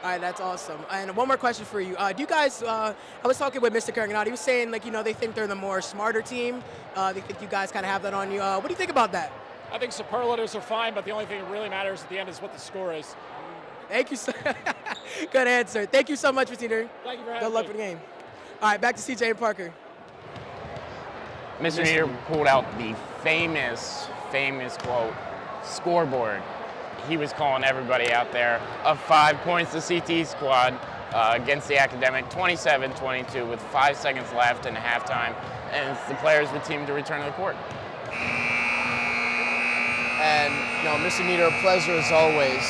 Speaker 4: All right, that's awesome. And one more question for you. Do you guys, I was talking with Mr. Carriganati. He was saying, like, you know, they think they're the more smarter team. They think you guys kind of have that on you. What do you think about that?
Speaker 7: I think superlatives are fine, but the only thing that really matters at the end is what the score is.
Speaker 4: Thank you, sir. Good answer. Thank you so much, Mr. Neater.
Speaker 7: Thank you for having me.
Speaker 4: Good luck for the game. All right, back to CJ and Parker.
Speaker 3: Mr. Neater pulled out the famous quote, scoreboard. He was calling everybody out there. Up 5 points, the CTE squad against the academic, 27-22 with 5 seconds left in halftime. And it's the players of the team to return to the court.
Speaker 2: And, you know, Mr. Neater, a pleasure as always.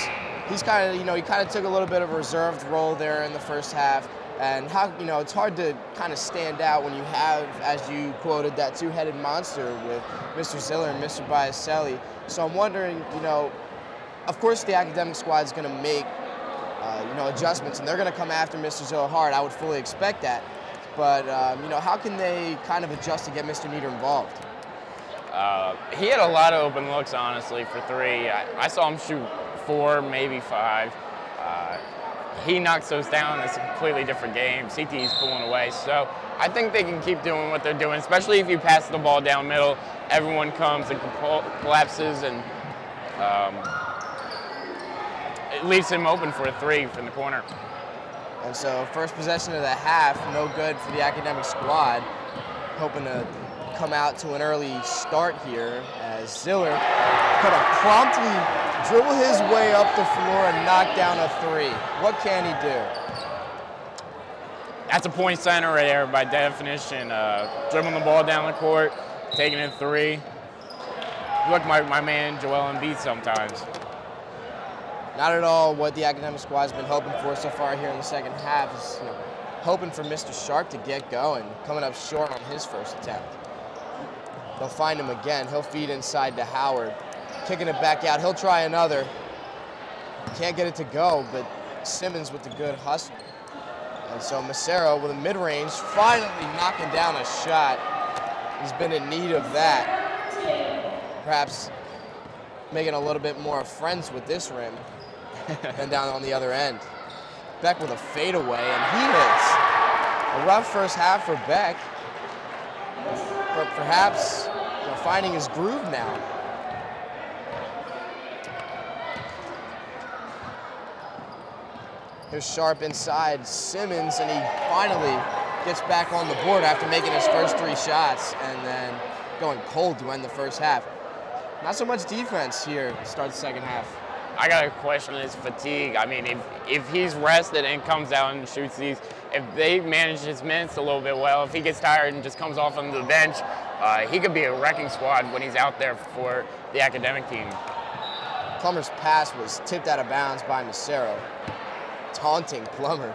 Speaker 2: He's kind of, you know, he kind of took a little bit of a reserved role there in the first half. And how, you know, it's hard to kind of stand out when you have, as you quoted, that two-headed monster with Mr. Ziller and Mr. Biaselli. So I'm wondering, you know, of course the academic squad is going to make, you know, adjustments, and they're going to come after Mr. Ziller hard. I would fully expect that. But, you know, how can they kind of adjust to get Mr. Neater involved?
Speaker 3: He had a lot of open looks, honestly, for 3. I saw him shoot 4, maybe 5. He knocks those down. It's a completely different game. CTE's pulling away. So I think they can keep doing what they're doing, especially if you pass the ball down middle. Everyone comes and collapses, and it leaves him open for a 3 from the corner.
Speaker 2: And so first possession of the half, no good for the academic squad. Hoping to come out to an early start here as Ziller could have promptly dribble his way up the floor and knock down a 3. What can he do?
Speaker 3: That's a point center right there by definition. Dribbling the ball down the court, taking a 3. Look, my man Joel Embiid sometimes.
Speaker 2: Not at all what the academic squad's been hoping for so far here in the second half. Is hoping for Mr. Sharp to get going, coming up short on his first attempt. They'll find him again. He'll feed inside to Howard. Kicking it back out. He'll try another. Can't get it to go, but Simmons with the good hustle. And so Macero with a mid-range, finally knocking down a shot. He's been in need of that. Perhaps making a little bit more friends with this rim than down on the other end. Beck with a fadeaway, and he hits. A rough first half for Beck, but perhaps finding his groove now. Here's Sharp inside Simmons, and he finally gets back on the board after making his first 3 shots and then going cold to end the first half. Not so much defense here to start the second half.
Speaker 3: I got a question on his fatigue. I mean, if he's rested and comes out and shoots these, if they manage his minutes a little bit well, if he gets tired and just comes off on the bench, he could be a wrecking squad when he's out there for the academic team.
Speaker 2: Plummer's pass was tipped out of bounds by Macero. Taunting Plummer.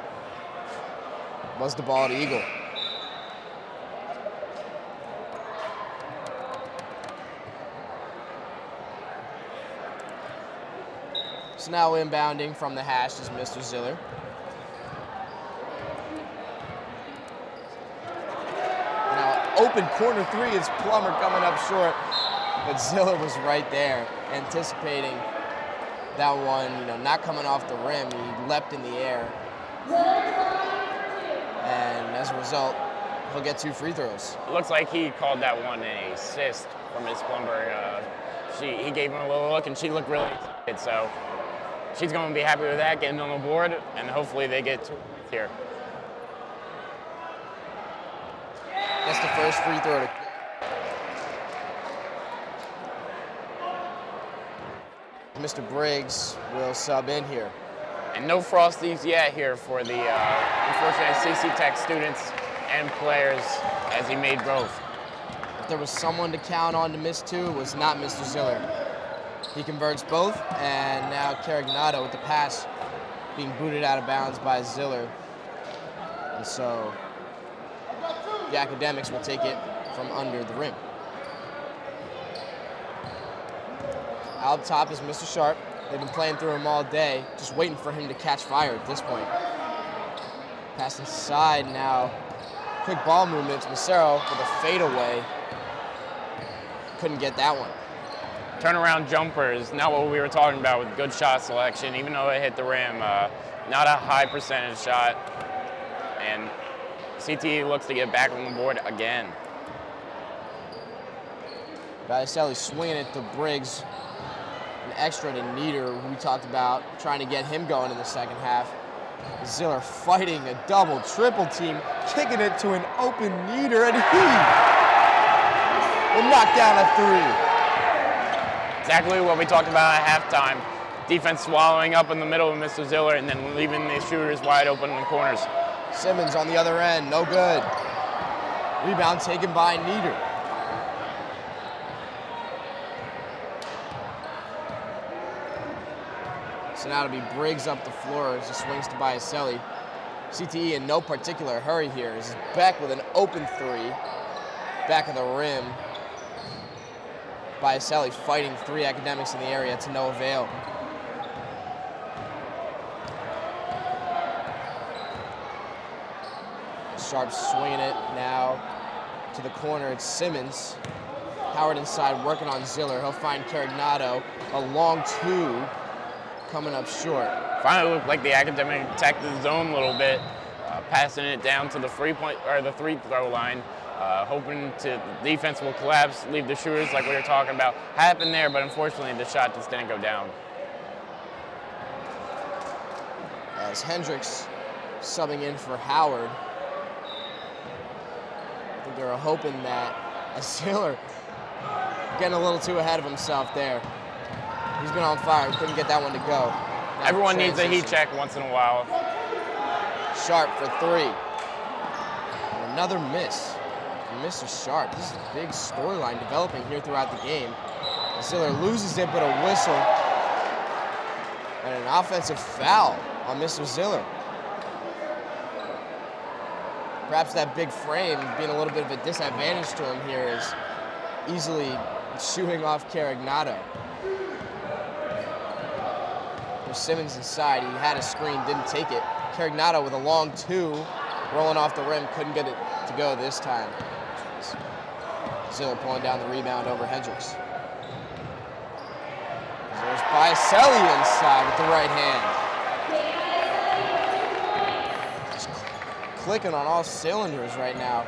Speaker 2: Was the ball to Eagle. So now inbounding from the hash is Mr. Ziller. Now open corner 3 is Plummer coming up short, but Ziller was right there, anticipating that one, not coming off the rim. He leapt in the air. And as a result, he'll get 2 free throws.
Speaker 3: It looks like he called that one an assist from Miss Plumber. He gave him a little look, and she looked really excited. So she's going to be happy with that, getting on the board, and hopefully they get 2 points here.
Speaker 2: That's the first free throw to Mr. Briggs will sub in here.
Speaker 3: And no Frosties yet here for the unfortunate CCTEC students and players, as he made both.
Speaker 2: If there was someone to count on to miss 2, it was not Mr. Ziller. He converts both, and now Carignano with the pass being booted out of bounds by Ziller. And so the academics will take it from under the rim. Out top is Mr. Sharp. They've been playing through him all day, just waiting for him to catch fire at this point. Pass inside now. Quick ball movements. Macero with a fadeaway. Couldn't get that one.
Speaker 3: Turnaround jumper is not what we were talking about with good shot selection, even though it hit the rim. Not a high percentage shot. And CTE looks to get back on the board again.
Speaker 2: Balicelli swinging it to Briggs. An extra to Nieder, who we talked about, trying to get him going in the second half. Ziller fighting a double, triple team, kicking it to an open Nieder, and he will knock down a 3.
Speaker 3: Exactly what we talked about at halftime. Defense swallowing up in the middle of Mr. Ziller and then leaving the shooters wide open in the corners.
Speaker 2: Simmons on the other end, no good. Rebound taken by Nieder. So now it'll be Briggs up the floor as he swings to Balicelli. CTE in no particular hurry here. This is Beck with an open 3. Back of the rim. Balicelli fighting 3 academics in the area to no avail. Sharp swinging it now to the corner. It's Simmons. Howard inside working on Ziller. He'll find Carignano. A long 2. Coming up short.
Speaker 3: Finally looked like the academic attacked the zone a little bit, passing it down to the free throw line, hoping the defense will collapse, leave the shooters like we were talking about. Happened there, but unfortunately the shot just didn't go down.
Speaker 2: As Hendricks subbing in for Howard. I think they were hoping that Ziller getting a little too ahead of himself there. He's been on fire. Couldn't get that one to go. Now
Speaker 3: Everyone needs a heat check once in a while.
Speaker 2: Sharp for 3. And another miss from Mr. Sharp. This is a big storyline developing here throughout the game. Ziller loses it, but a whistle. And an offensive foul on Mr. Ziller. Perhaps that big frame being a little bit of a disadvantage to him here is easily shooing off Carignato. There's Simmons inside. He had a screen, didn't take it. Carignato with a long two, rolling off the rim, couldn't get it to go this time. Ziller pulling down the rebound over Hendricks. There's Biaselli inside with the right hand. Just clicking on all cylinders right now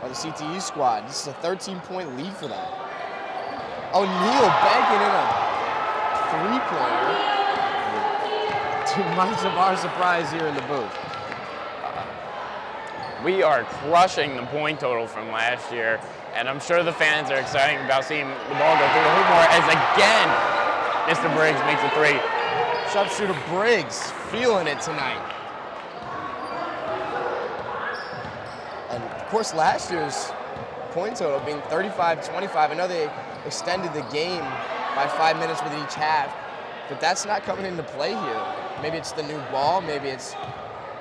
Speaker 2: by the CTE squad. This is a 13-point lead for them. O'Neal banking in a three-pointer. To much of our surprise here in the booth.
Speaker 3: We are crushing the point total from last year, and I'm sure the fans are excited about seeing the ball go through the hoop more as again, Mr. Briggs makes a three.
Speaker 2: Sharpshooter Briggs feeling it tonight. And of course, last year's point total being 35-25. I know they extended the game by 5 minutes with each half, but that's not coming into play here. Maybe it's the new ball, maybe it's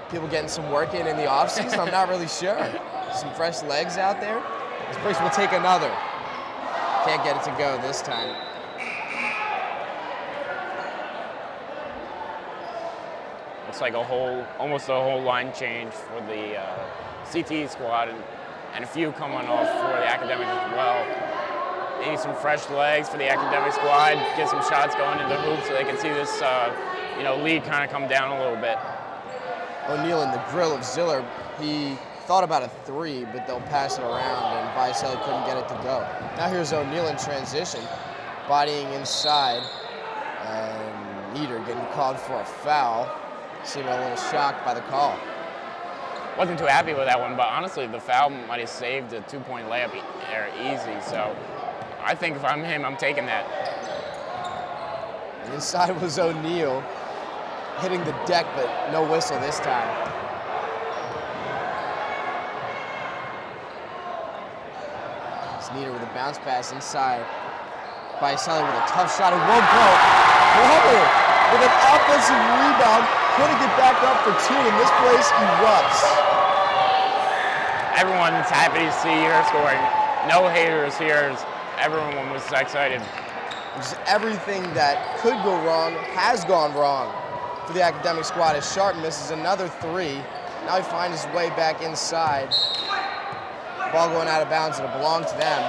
Speaker 2: people getting some work in the offseason. I'm not really sure. Some fresh legs out there. This Briggs will take another. Can't get it to go this time.
Speaker 3: Looks like almost a whole line change for the CTE squad, and a few coming off for the academics as well. Maybe some fresh legs for the academic squad, get some shots going into the hoop so they can see this lead kind of come down a little bit.
Speaker 2: O'Neal in the grill of Ziller. He thought about a three, but they'll pass it around, and Biaselli couldn't get it to go. Now here's O'Neal in transition, bodying inside, and Nieder getting called for a foul. Seeming a little shocked by the call.
Speaker 3: Wasn't too happy with that one, but honestly, the foul might have saved a two-point layup there easy. So I think if I'm him, I'm taking that.
Speaker 2: And inside was O'Neal, hitting the deck, but no whistle this time. It's Nieder with a bounce pass inside. Biaselli with a tough shot, it won't go. Glover with an offensive rebound, couldn't get back up for two, and this place erupts.
Speaker 3: Everyone's happy to see her scoring. No haters here. Everyone was excited.
Speaker 2: Just everything that could go wrong has gone wrong for the academic squad as Sharp misses another three. Now he finds his way back inside. Ball going out of bounds, and it belonged to them.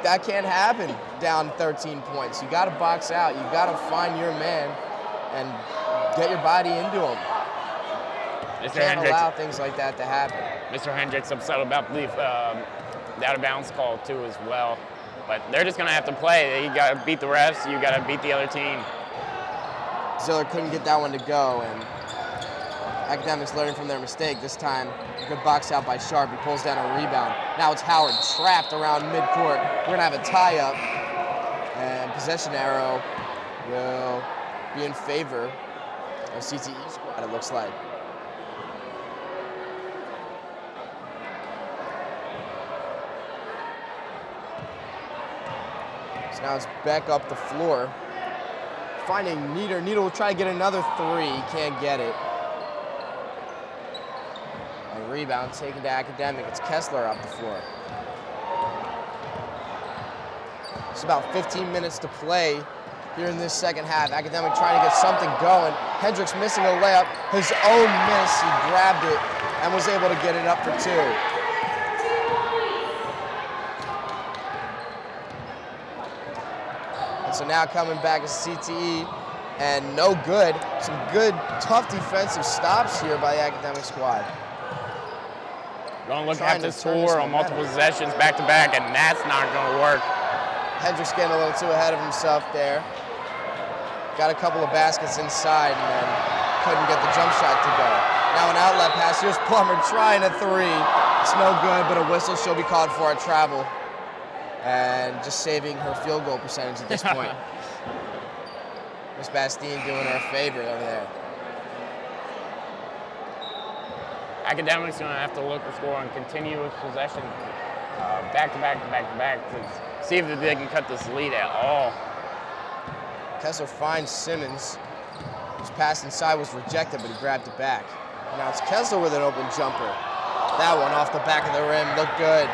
Speaker 2: That can't happen down 13 points. You got to box out. You got to find your man and get your body into him. Can't allow things like that to happen.
Speaker 3: Mr. Hendricks upset about the out of bounds call too as well. But they're just going to have to play. You got to beat the refs. You got to beat the other team.
Speaker 2: Ziller couldn't get that one to go, and academics learning from their mistake this time. Good box out by Sharp. He pulls down a rebound. Now it's Howard trapped around midcourt. We're going to have a tie-up, and possession arrow will be in favor of CTE squad, it looks like. So now it's back up the floor. Finding Nieder. Nieder will try to get another three. He can't get it. And rebound taken to academic. It's Kessler up the floor. It's about 15 minutes to play here in this second half. Academic trying to get something going. Hendricks missing a layup. His own miss. He grabbed it and was able to get it up for two. So now coming back is CTE, and no good. Some good, tough defensive stops here by the academic squad.
Speaker 3: Going to look at this score on multiple possessions back to back, and that's not going to work.
Speaker 2: Hendricks getting a little too ahead of himself there. Got a couple of baskets inside, and then couldn't get the jump shot to go. Now an outlet pass. Here's Plummer trying a three. It's no good, but a whistle. She'll be called for a travel. And just saving her field goal percentage at this point. Miss Bastine doing her a favor over there.
Speaker 3: Academics going to have to look to score on continuous possession, back to back to back to back, to see if they can cut this lead at all.
Speaker 2: Kessler finds Simmons. His pass inside was rejected, but he grabbed it back. And now it's Kessler with an open jumper. That one off the back of the rim, looked good.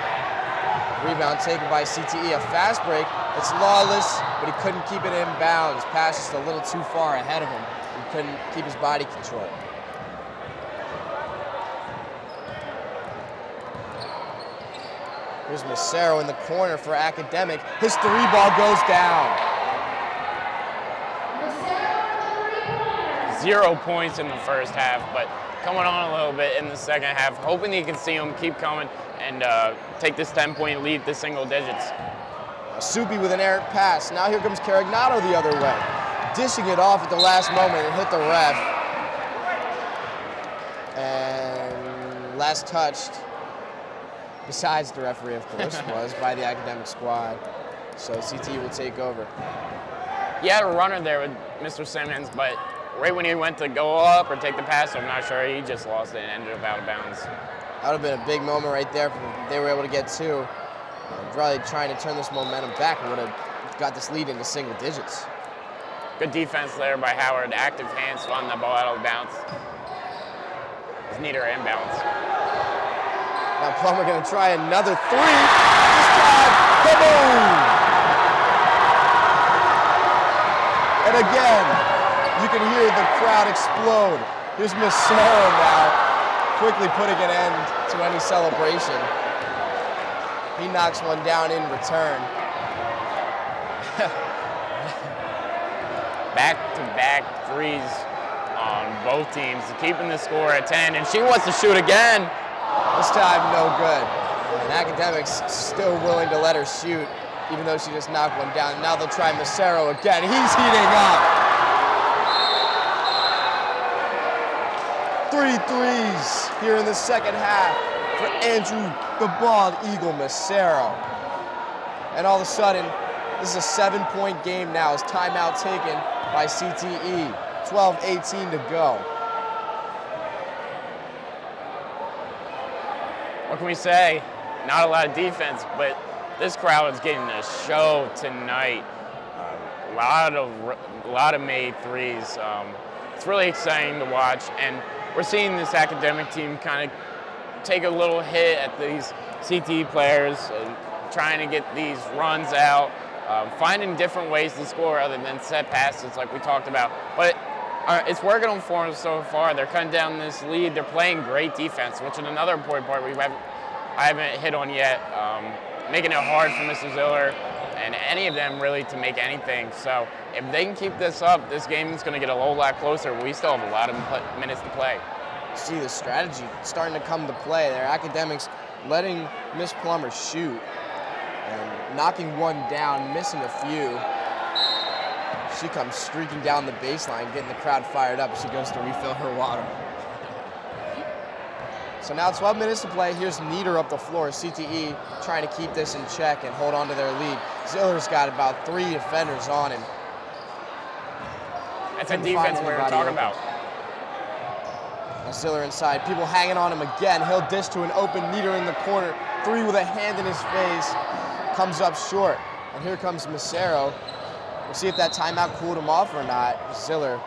Speaker 2: Rebound taken by CTE, a fast break. It's Lawless, but he couldn't keep it in bounds. Pass just a little too far ahead of him. He couldn't keep his body control. Here's Macero in the corner for Academic. His three ball goes down.
Speaker 3: 0 points in the first half, but coming on a little bit in the second half, hoping you can see him keep coming and take this 10-point lead to single digits.
Speaker 2: Soupy with an errant pass. Now here comes Carignano the other way. Dishing it off at the last moment and hit the ref. And last touched, besides the referee, of course, was by the Academic squad. So CTE will take over.
Speaker 3: He had a runner there with Mr. Simmons, but right when he went to go up or take the pass, I'm not sure, he just lost it and ended up out of bounds.
Speaker 2: That would have been a big moment right there if they were able to get two. Really trying to turn this momentum back and would have got this lead into single digits.
Speaker 3: Good defense there by Howard. Active hands on the ball out of bounds. It's neater inbounds.
Speaker 2: Now Plummer going to try another three. This time, kaboom! And again, you can hear the crowd explode. Here's Macero now, quickly putting an end to any celebration. He knocks one down in return.
Speaker 3: Back-to-back threes on both teams, keeping the score at 10, and she wants to shoot again.
Speaker 2: This time, no good. And Academics still willing to let her shoot, even though she just knocked one down. Now they'll try Macero again. He's heating up. 3 threes here in the second half for Andrew the Bald Eagle Macero. And all of a sudden, this is a 7-point game now as timeout taken by CTE. 12:18 to go.
Speaker 3: What can we say? Not a lot of defense, but this crowd is getting a show tonight. A lot of made threes. It's really exciting to watch, and we're seeing this Academic team kind of take a little hit at these CTE players, trying to get these runs out, finding different ways to score other than set passes like we talked about. But it's working on for them so far. They're cutting down this lead. They're playing great defense, which is another important part I haven't hit on yet, making it hard for Mr. Ziller and any of them really to make anything. So if they can keep this up, this game is going to get a whole lot closer. We still have a lot of minutes to play.
Speaker 2: See the strategy starting to come to play there. Academics letting Miss Plummer shoot and knocking one down, missing a few. She comes streaking down the baseline, getting the crowd fired up as she goes to refill her water. So now 12 minutes to play. Here's Nieder up the floor. CTE trying to keep this in check and hold on to their lead. Ziller's got about 3 defenders on him.
Speaker 3: That's a defense we were talking about.
Speaker 2: Now Ziller inside. People hanging on him again. He'll dish to an open Nieder in the corner. 3 with a hand in his face. Comes up short. And here comes Macero. We'll see if that timeout cooled him off or not. Ziller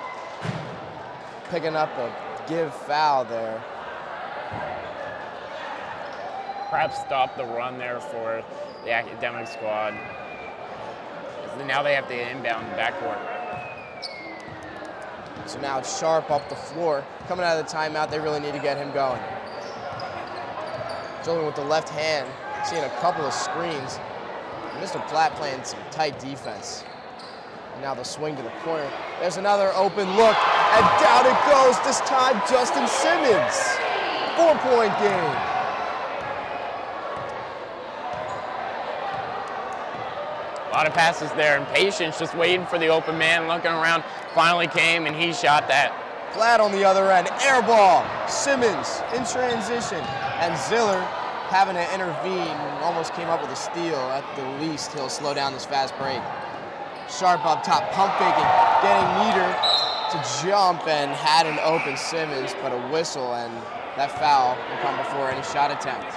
Speaker 2: picking up a give foul there.
Speaker 3: Perhaps stop the run there for the Academic squad. Now they have to inbound the backcourt.
Speaker 2: So now it's Sharp up the floor. Coming out of the timeout, they really need to get him going. Jolin with the left hand, seeing a couple of screens. Mr. Platt playing some tight defense. And now the swing to the corner. There's another open look, and down it goes, this time Justin Simmons. 4-point game.
Speaker 3: A lot of passes there, and Patience just waiting for the open man, looking around, finally came, and he shot that.
Speaker 2: Platt on the other end, air ball. Simmons in transition, and Ziller having to intervene, almost came up with a steal. At the least, he'll slow down this fast break. Sharp up top, pump faking, getting Nieder to jump, and had an open Simmons, but a whistle, and that foul will come before any shot attempt.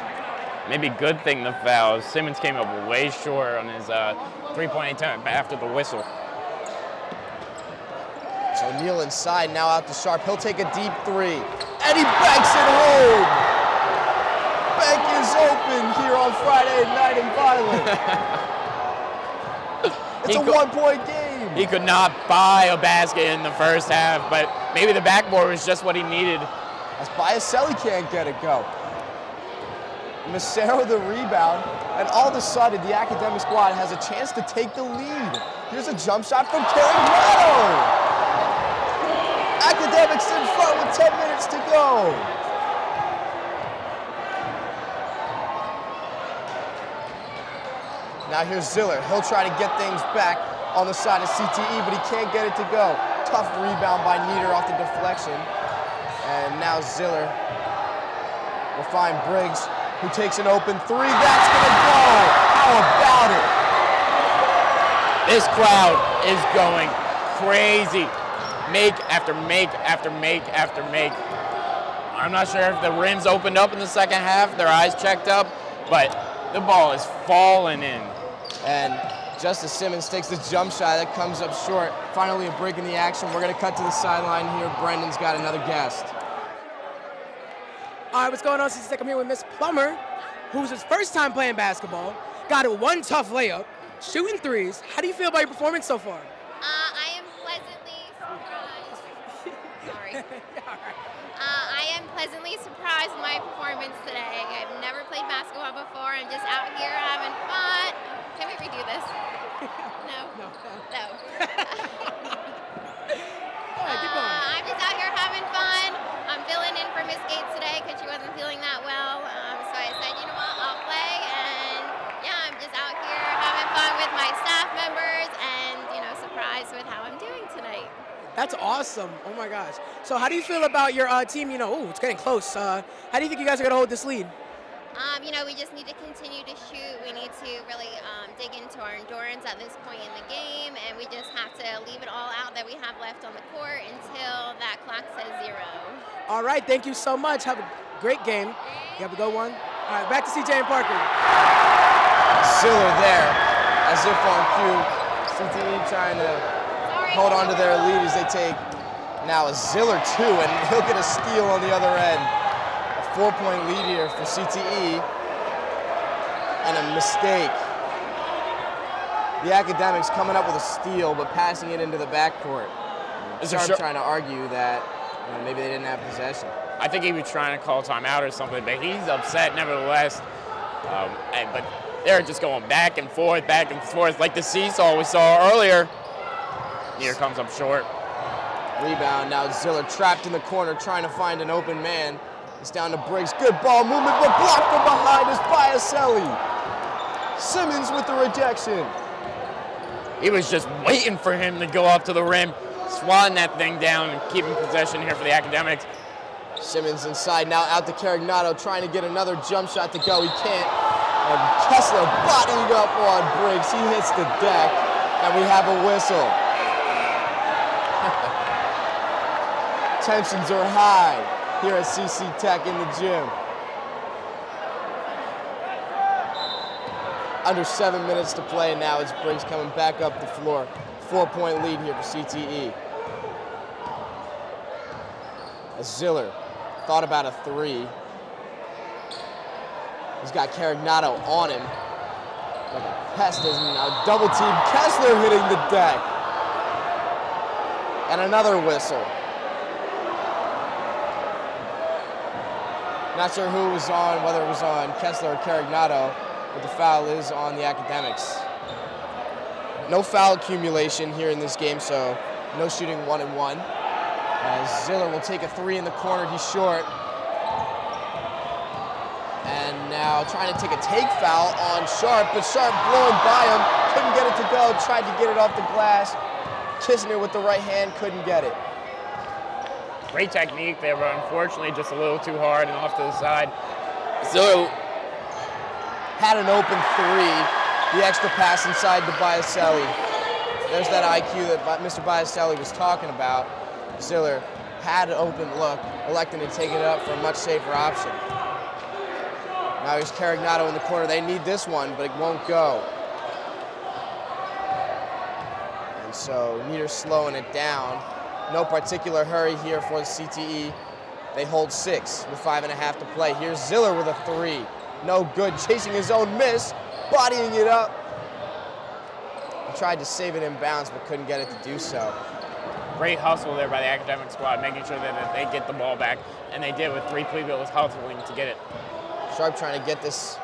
Speaker 3: Maybe good thing the foul. Simmons came up way short on his 3-point attempt after the whistle.
Speaker 2: So Neal inside, now out to Sharp. He'll take a deep three, and he banks it home. Bank is open here on Friday night in Violent. It's a 1-point game.
Speaker 3: He could not buy a basket in the first half, but maybe the backboard was just what he needed.
Speaker 2: As Biaselli can't get it go. Macero the rebound, and all of a sudden the academic squad has a chance to take the lead. Here's a jump shot from Carignano. Academics in front with 10 minutes to go. Now here's Ziller. He'll try to get things back on the side of CTE, but he can't get it to go. Tough rebound by Nieder off the deflection. And now Ziller will find Briggs, who takes an open three. That's gonna go. How about it?
Speaker 3: This crowd is going crazy. Make after make after make after make. I'm not sure if the rims opened up in the second half, their eyes checked up, but the ball is falling in.
Speaker 2: And Justice Simmons takes the jump shot that comes up short. Finally a break in the action. We're gonna cut to the sideline here. Brendan's got another guest.
Speaker 4: All right, what's going on, CCTEC? I'm here with Miss Plummer, who's his first time playing basketball. Got it one tough layup, shooting threes. How do you feel about your performance so far?
Speaker 8: I am pleasantly surprised. Sorry. I am pleasantly surprised with my performance today. I've never played basketball before. I'm just out here having fun. Can we redo this? No?
Speaker 4: No.
Speaker 8: No.
Speaker 4: All right, keep going.
Speaker 8: I'm just out here having fun. I'm filling in for Miss Gates today because she wasn't feeling that well. So I said, you know what, I'll play. And yeah, I'm just out here having fun with my staff members and, surprised with how I'm doing tonight.
Speaker 4: That's awesome. Oh my gosh. So how do you feel about your team? It's getting close. How do you think you guys are going to hold this lead?
Speaker 8: We just need to continue to shoot. We need to really dig into our endurance at this point in the game, and we just have to leave it all out that we have left on the court until that clock says 0.
Speaker 4: All right, thank you so much. Have a great game. You have a good one. All right, back to CJ and Parker.
Speaker 2: Ziller there, as if on cue. CTE trying to hold on to their lead as they take now a Ziller 2, and he'll get a steal on the other end. A 4-point lead here for CTE, and a mistake. The Academics coming up with a steal, but passing it into the backcourt. Sharp trying to argue that maybe they didn't have possession.
Speaker 3: I think he was trying to call timeout or something, but he's upset nevertheless. But they're just going back and forth, like the seesaw we saw earlier. Here comes up short.
Speaker 2: Rebound, now Ziller trapped in the corner trying to find an open man. It's down to Briggs, good ball movement, but blocked from behind is Biaselli. Simmons with the rejection.
Speaker 3: He was just waiting for him to go up to the rim, swatting that thing down and keeping possession here for the Academics.
Speaker 2: Simmons inside, now out to Carignano, trying to get another jump shot to go. He can't. And Kessler bodying up on Briggs. He hits the deck, and we have a whistle. Tensions are high here at CCTEC in the gym. Under 7 minutes to play now as Briggs coming back up the floor. 4-point lead here for CTE. As Ziller thought about a three. He's got Carignano on him. Like a pest, now double team. Kessler hitting the deck. And another whistle. Not sure who was on, whether it was on Kessler or Carignano, but the foul is on the Academics. No foul accumulation here in this game, so no shooting 1-and-1. As Ziller will take a three in the corner, he's short. And now trying to take a take foul on Sharp, but Sharp blowing by him, couldn't get it to go, tried to get it off the glass. Kissner with the right hand, couldn't get it.
Speaker 3: Great technique there, but unfortunately just a little too hard and off to the side. Ziller
Speaker 2: had an open three, the extra pass inside to Biaselli. There's that IQ that Mr. Biaselli was talking about. Ziller had an open look, electing to take it up for a much safer option. Now here's Carignano in the corner. They need this one, but it won't go. And so Nieder's slowing it down. No particular hurry here for the CTE. They hold 6 with 5.5 to play. Here's Ziller with a 3. No good, chasing his own miss, bodying it up. He tried to save it in bounds, but couldn't get it to do so.
Speaker 3: Great hustle there by the academic squad, making sure that they get the ball back, and they did with 3 previous hustling to get it.
Speaker 2: Sharp trying to get this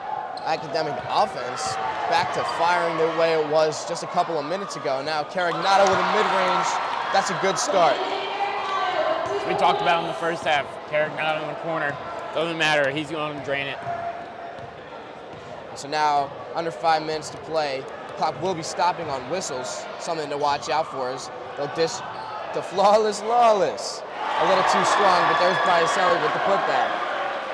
Speaker 2: academic offense back to firing the way it was just a couple of minutes ago. Now Carignano with a mid-range. That's a good start.
Speaker 3: As we talked about in the first half, Carignano in the corner. Doesn't matter, he's going to drain it.
Speaker 2: So now, under 5 minutes to play, the clock will be stopping on whistles. Something to watch out for is they'll dish to Flawless Lawless. A little too strong, but there's Biaselli with the putback.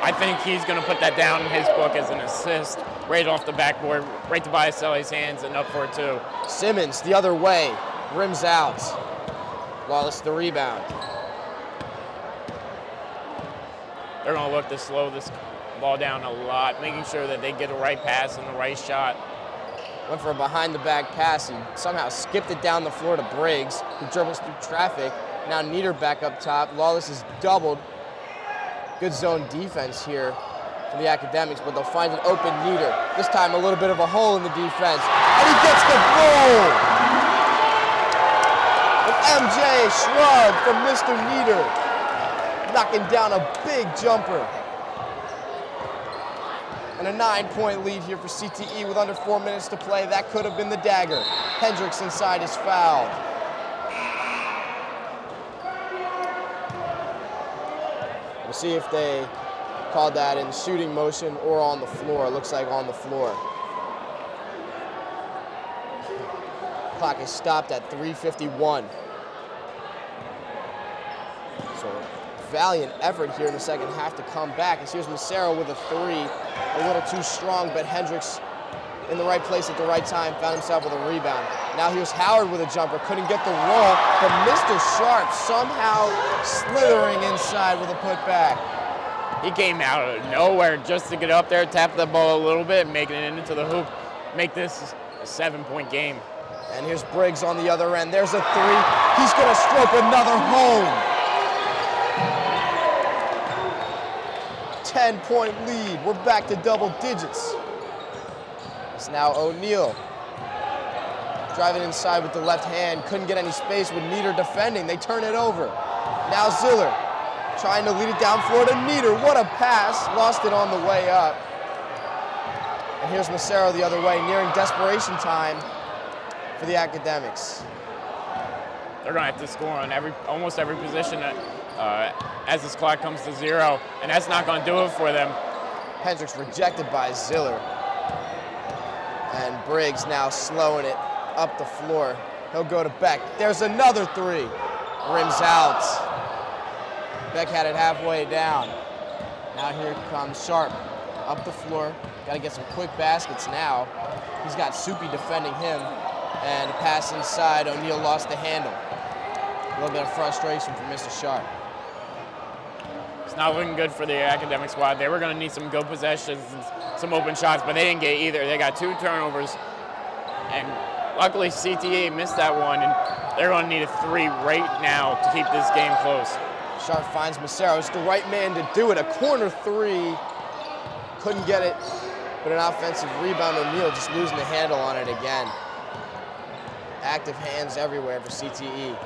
Speaker 3: I think he's going to put that down in his book as an assist, right off the backboard, right to Biaselli's hands and up for it too.
Speaker 2: Simmons the other way, rims out. Lawless the rebound.
Speaker 3: They're going to look to slow this ball down a lot, making sure that they get the right pass and the right shot.
Speaker 2: Went for a behind-the-back pass. He somehow skipped it down the floor to Briggs, who dribbles through traffic. Now Nieder back up top. Lawless is doubled. Good zone defense here for the Academics, but they'll find an open Nieder. This time a little bit of a hole in the defense. And he gets the goal! An MJ shrug from Mr. Nieder, knocking down a big jumper. And a 9-point lead here for CTE with under 4 minutes to play. That could have been the dagger. Hendricks inside is fouled. We'll see if they called that in shooting motion or on the floor. Looks like on the floor. Clock is stopped at 3:51. So valiant effort here in the second half to come back. As here's Massaro with a 3. A little too strong, but Hendricks in the right place at the right time, found himself with a rebound. Now here's Howard with a jumper, couldn't get the roll, but Mr. Sharp somehow slithering inside with a putback.
Speaker 3: He came out of nowhere just to get up there, tap the ball a little bit, making it into the hoop, make this a 7-point game.
Speaker 2: And here's Briggs on the other end. There's a 3. He's gonna stroke another home. 10-point lead. We're back to double digits. It's now O'Neal. Driving inside with the left hand. Couldn't get any space with Nieder defending. They turn it over. Now Ziller trying to lead it down floor to Nieder. What a pass. Lost it on the way up. And here's Massaro the other way, nearing desperation time for the Academics.
Speaker 3: They're going to have to score on almost every position as this clock comes to 0, and that's not going to do it for them.
Speaker 2: Hendricks rejected by Ziller. And Briggs now slowing it up the floor. He'll go to Beck. There's another 3. Rims out. Beck had it halfway down. Now here comes Sharp up the floor. Got to get some quick baskets now. He's got Soupy defending him. And a pass inside. O'Neal lost the handle. A little bit of frustration from Mr. Sharp.
Speaker 3: It's not looking good for the Academic squad. They were going to need some good possessions and some open shots, but they didn't get either. They got 2 turnovers, and luckily CTE missed that one, and they're going to need a 3 right now to keep this game close.
Speaker 2: Sharp finds Massaro. It's the right man to do it. A corner 3. Couldn't get it, but an offensive rebound. O'Neal just losing the handle on it again. Active hands everywhere for CTE.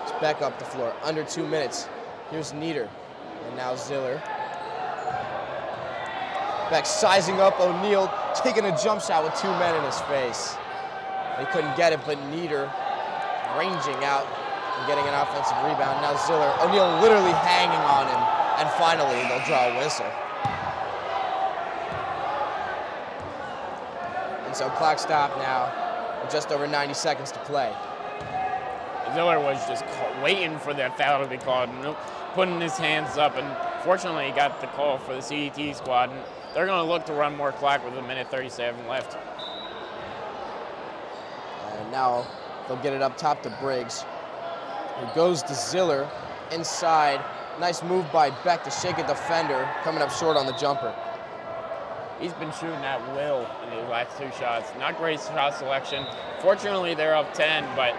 Speaker 2: It's back up the floor. Under 2 minutes. Here's Nieder. And now Ziller. Beck sizing up O'Neal, taking a jump shot with 2 men in his face. They couldn't get it, but Nieder ranging out and getting an offensive rebound. Now Ziller. O'Neal literally hanging on him. And finally, they'll draw a whistle. And so clock stop now. Just over 90 seconds to play.
Speaker 3: Ziller was just waiting for that foul to be called, and putting his hands up, and fortunately he got the call for the CTE squad. And they're going to look to run more clock with 1:37 left.
Speaker 2: And now they'll get it up top to Briggs, who goes to Ziller inside. Nice move by Beck to shake a defender, coming up short on the jumper.
Speaker 3: He's been shooting at will in the last 2 shots. Not great shot selection. Fortunately, they're up 10, but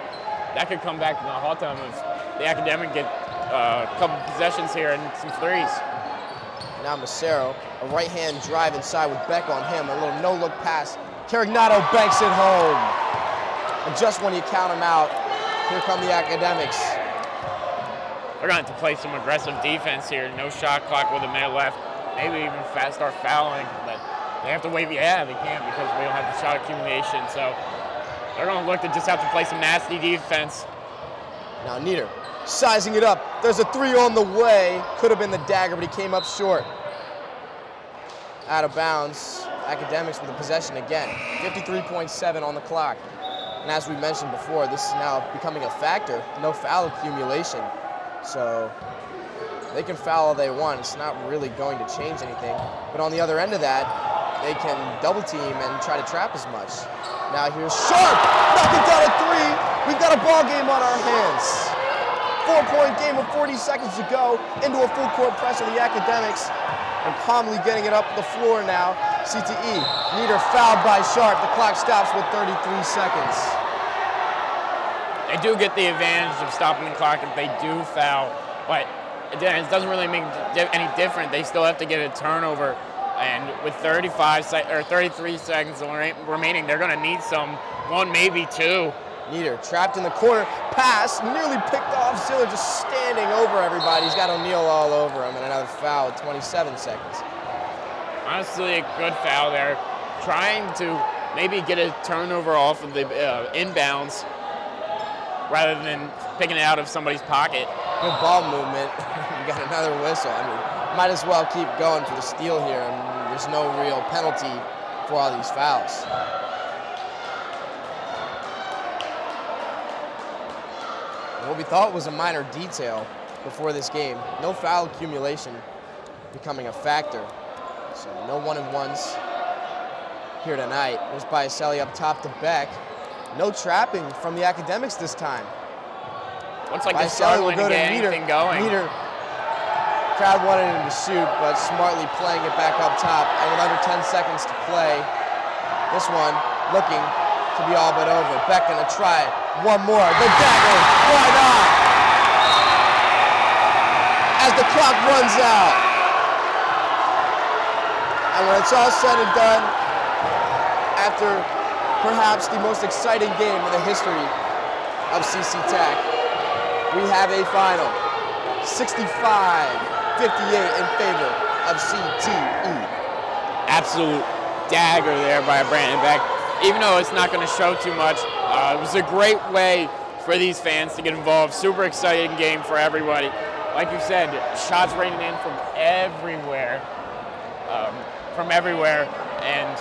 Speaker 3: that could come back in the halt time if the Academic get a couple possessions here and some threes.
Speaker 2: Now Macero, a right-hand drive inside with Beck on him, a little no-look pass. Carignato banks it home. And just when you count him out, here come the Academics.
Speaker 3: They're going to have to play some aggressive defense here. No shot clock with a minute left. Maybe even start fouling, but they have to wait. Yeah, they can't because we don't have the shot accumulation. So they're going to look to just have to play some nasty defense.
Speaker 2: Now Nieder sizing it up. There's a three on the way. Could have been the dagger, but he came up short. Out of bounds. Academics with the possession again. 53.7 on the clock. And as we mentioned before, this is now becoming a factor. No foul accumulation. So they can foul all they want. It's not really going to change anything. But on the other end of that, they can double team and try to trap as much. Now here's Sharp, knocking down a three. We've got a ball game on our hands. 4-point game with 40 seconds to go into a full court press of the Academics. And calmly getting it up the floor now. CTE, Nieder fouled by Sharp. The clock stops with 33 seconds.
Speaker 3: They do get the advantage of stopping the clock if they do foul, but it doesn't really make any difference. They still have to get a turnover, and with 33 seconds remaining, they're going to need one, maybe two.
Speaker 2: Nieder trapped in the corner, pass nearly picked off. Ziller just standing over everybody. He's got O'Neal all over him, and another foul with 27 seconds.
Speaker 3: Honestly, a good foul there. Trying to maybe get a turnover off of the inbounds rather than picking it out of somebody's pocket.
Speaker 2: Good ball movement. You got another whistle. I mean, might as well keep going for the steal here, and there's no real penalty for all these fouls. What we thought was a minor detail before this game, no foul accumulation becoming a factor. So no 1-and-1s here tonight. There's Biaselli up top to Beck. No trapping from the Academics this time.
Speaker 3: Looks like they're struggling to get anything going.
Speaker 2: Nieder. Crowd wanted him to shoot, but smartly playing it back up top. And with under 10 seconds to play, this one looking to be all but over. Beck gonna try it. One more. The dagger. Why not? As the clock runs out. And when it's all said and done, after perhaps the most exciting game in the history of CCTEC, we have a final. 65-58 in favor of CTE.
Speaker 3: Absolute dagger there by Brandon Beck. Even though it's not going to show too much, it was a great way for these fans to get involved. Super exciting game for everybody. Like you said, shots raining in from everywhere. And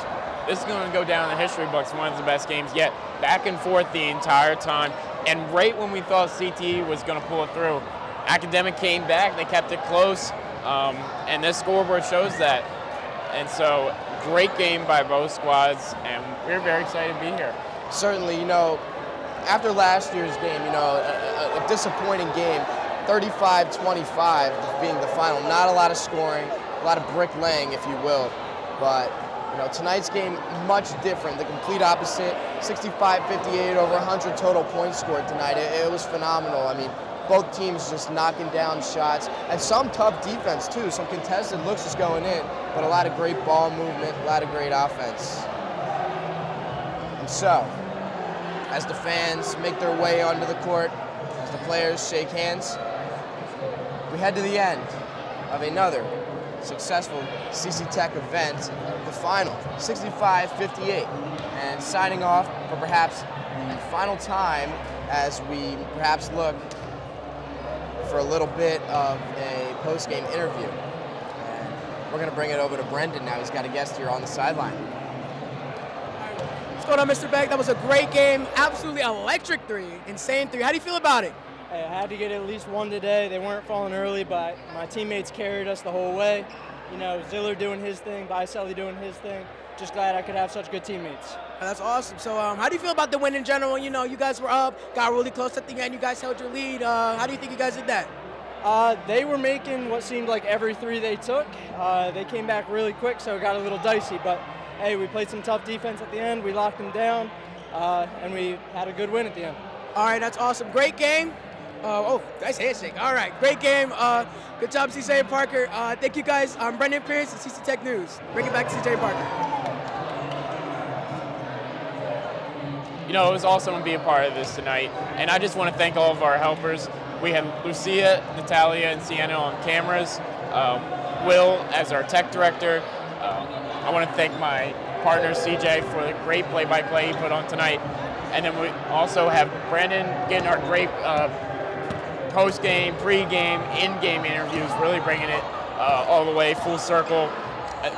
Speaker 3: this is going to go down in the history books, one of the best games yet. Back and forth the entire time. And right when we thought CTE was going to pull it through, Academic came back, they kept it close, and this scoreboard shows that. And so, great game by both squads, and we're very excited to be here.
Speaker 2: Certainly, after last year's game, a disappointing game, 35-25 being the final. Not a lot of scoring, a lot of bricklaying, if you will. But, tonight's game, much different. The complete opposite, 65-58, over 100 total points scored tonight. It was phenomenal. I mean, both teams just knocking down shots, and some tough defense too, some contested looks just going in, but a lot of great ball movement, a lot of great offense. And so, as the fans make their way onto the court, as the players shake hands, we head to the end of another successful CCTEC event, the final, 65-58, and signing off for perhaps the final time as we perhaps look for a little bit of a post-game interview. And we're going to bring it over to Brendan now. He's got a guest here on the sideline.
Speaker 4: What's going on, Mr. Beck? That was a great game. Absolutely electric three. Insane three. How do you feel about it?
Speaker 9: Hey, I had to get at least one today. They weren't falling early, but my teammates carried us the whole way. Ziller doing his thing, Biaselli doing his thing. Just glad I could have such good teammates.
Speaker 4: That's awesome. So how do you feel about the win in general? You guys were up, got really close at the end. You guys held your lead. How do you think you guys did that?
Speaker 9: They were making what seemed like every three they took. They came back really quick, so it got a little dicey. But, hey, we played some tough defense at the end. We locked them down, and we had a good win at the end.
Speaker 4: All right, that's awesome. Great game. Oh, nice handshake. All right, great game. Good job, CJ and Parker. Thank you guys. I'm Brendan Pierce at CCTEC News. Bring it back to CJ and Parker.
Speaker 3: You know, it was awesome to be a part of this tonight, and I just want to thank all of our helpers. We had Lucia, Natalia, and Sienna on cameras, Will as our tech director. I want to thank my partner CJ for the great play-by-play he put on tonight. And then we also have Brandon getting our great post-game, pre-game, in-game interviews, really bringing it all the way full circle.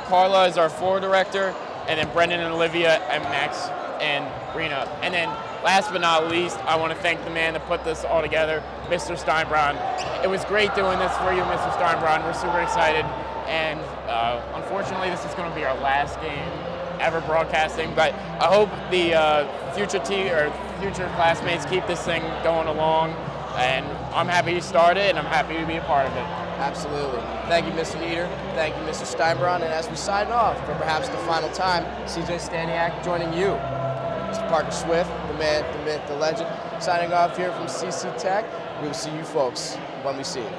Speaker 3: Carla is our floor director, and then Brendan and Olivia and Max and Rena. And then last but not least, I want to thank the man that put this all together, Mr. Steinbraun. It was great doing this for you, Mr. Steinbraun. We're super excited. And unfortunately, this is going to be our last game ever broadcasting, but I hope the future classmates keep this thing going along, and I'm happy to start it, and I'm happy to be a part of it.
Speaker 2: Absolutely. Thank you, Mr. Nieder. Thank you, Mr. Steinbraun. And as we sign off for perhaps the final time, CJ Staniak joining you. Mr. Parker Swift, the man, the myth, the legend, signing off here from CCTEC. We will see you folks when we see you.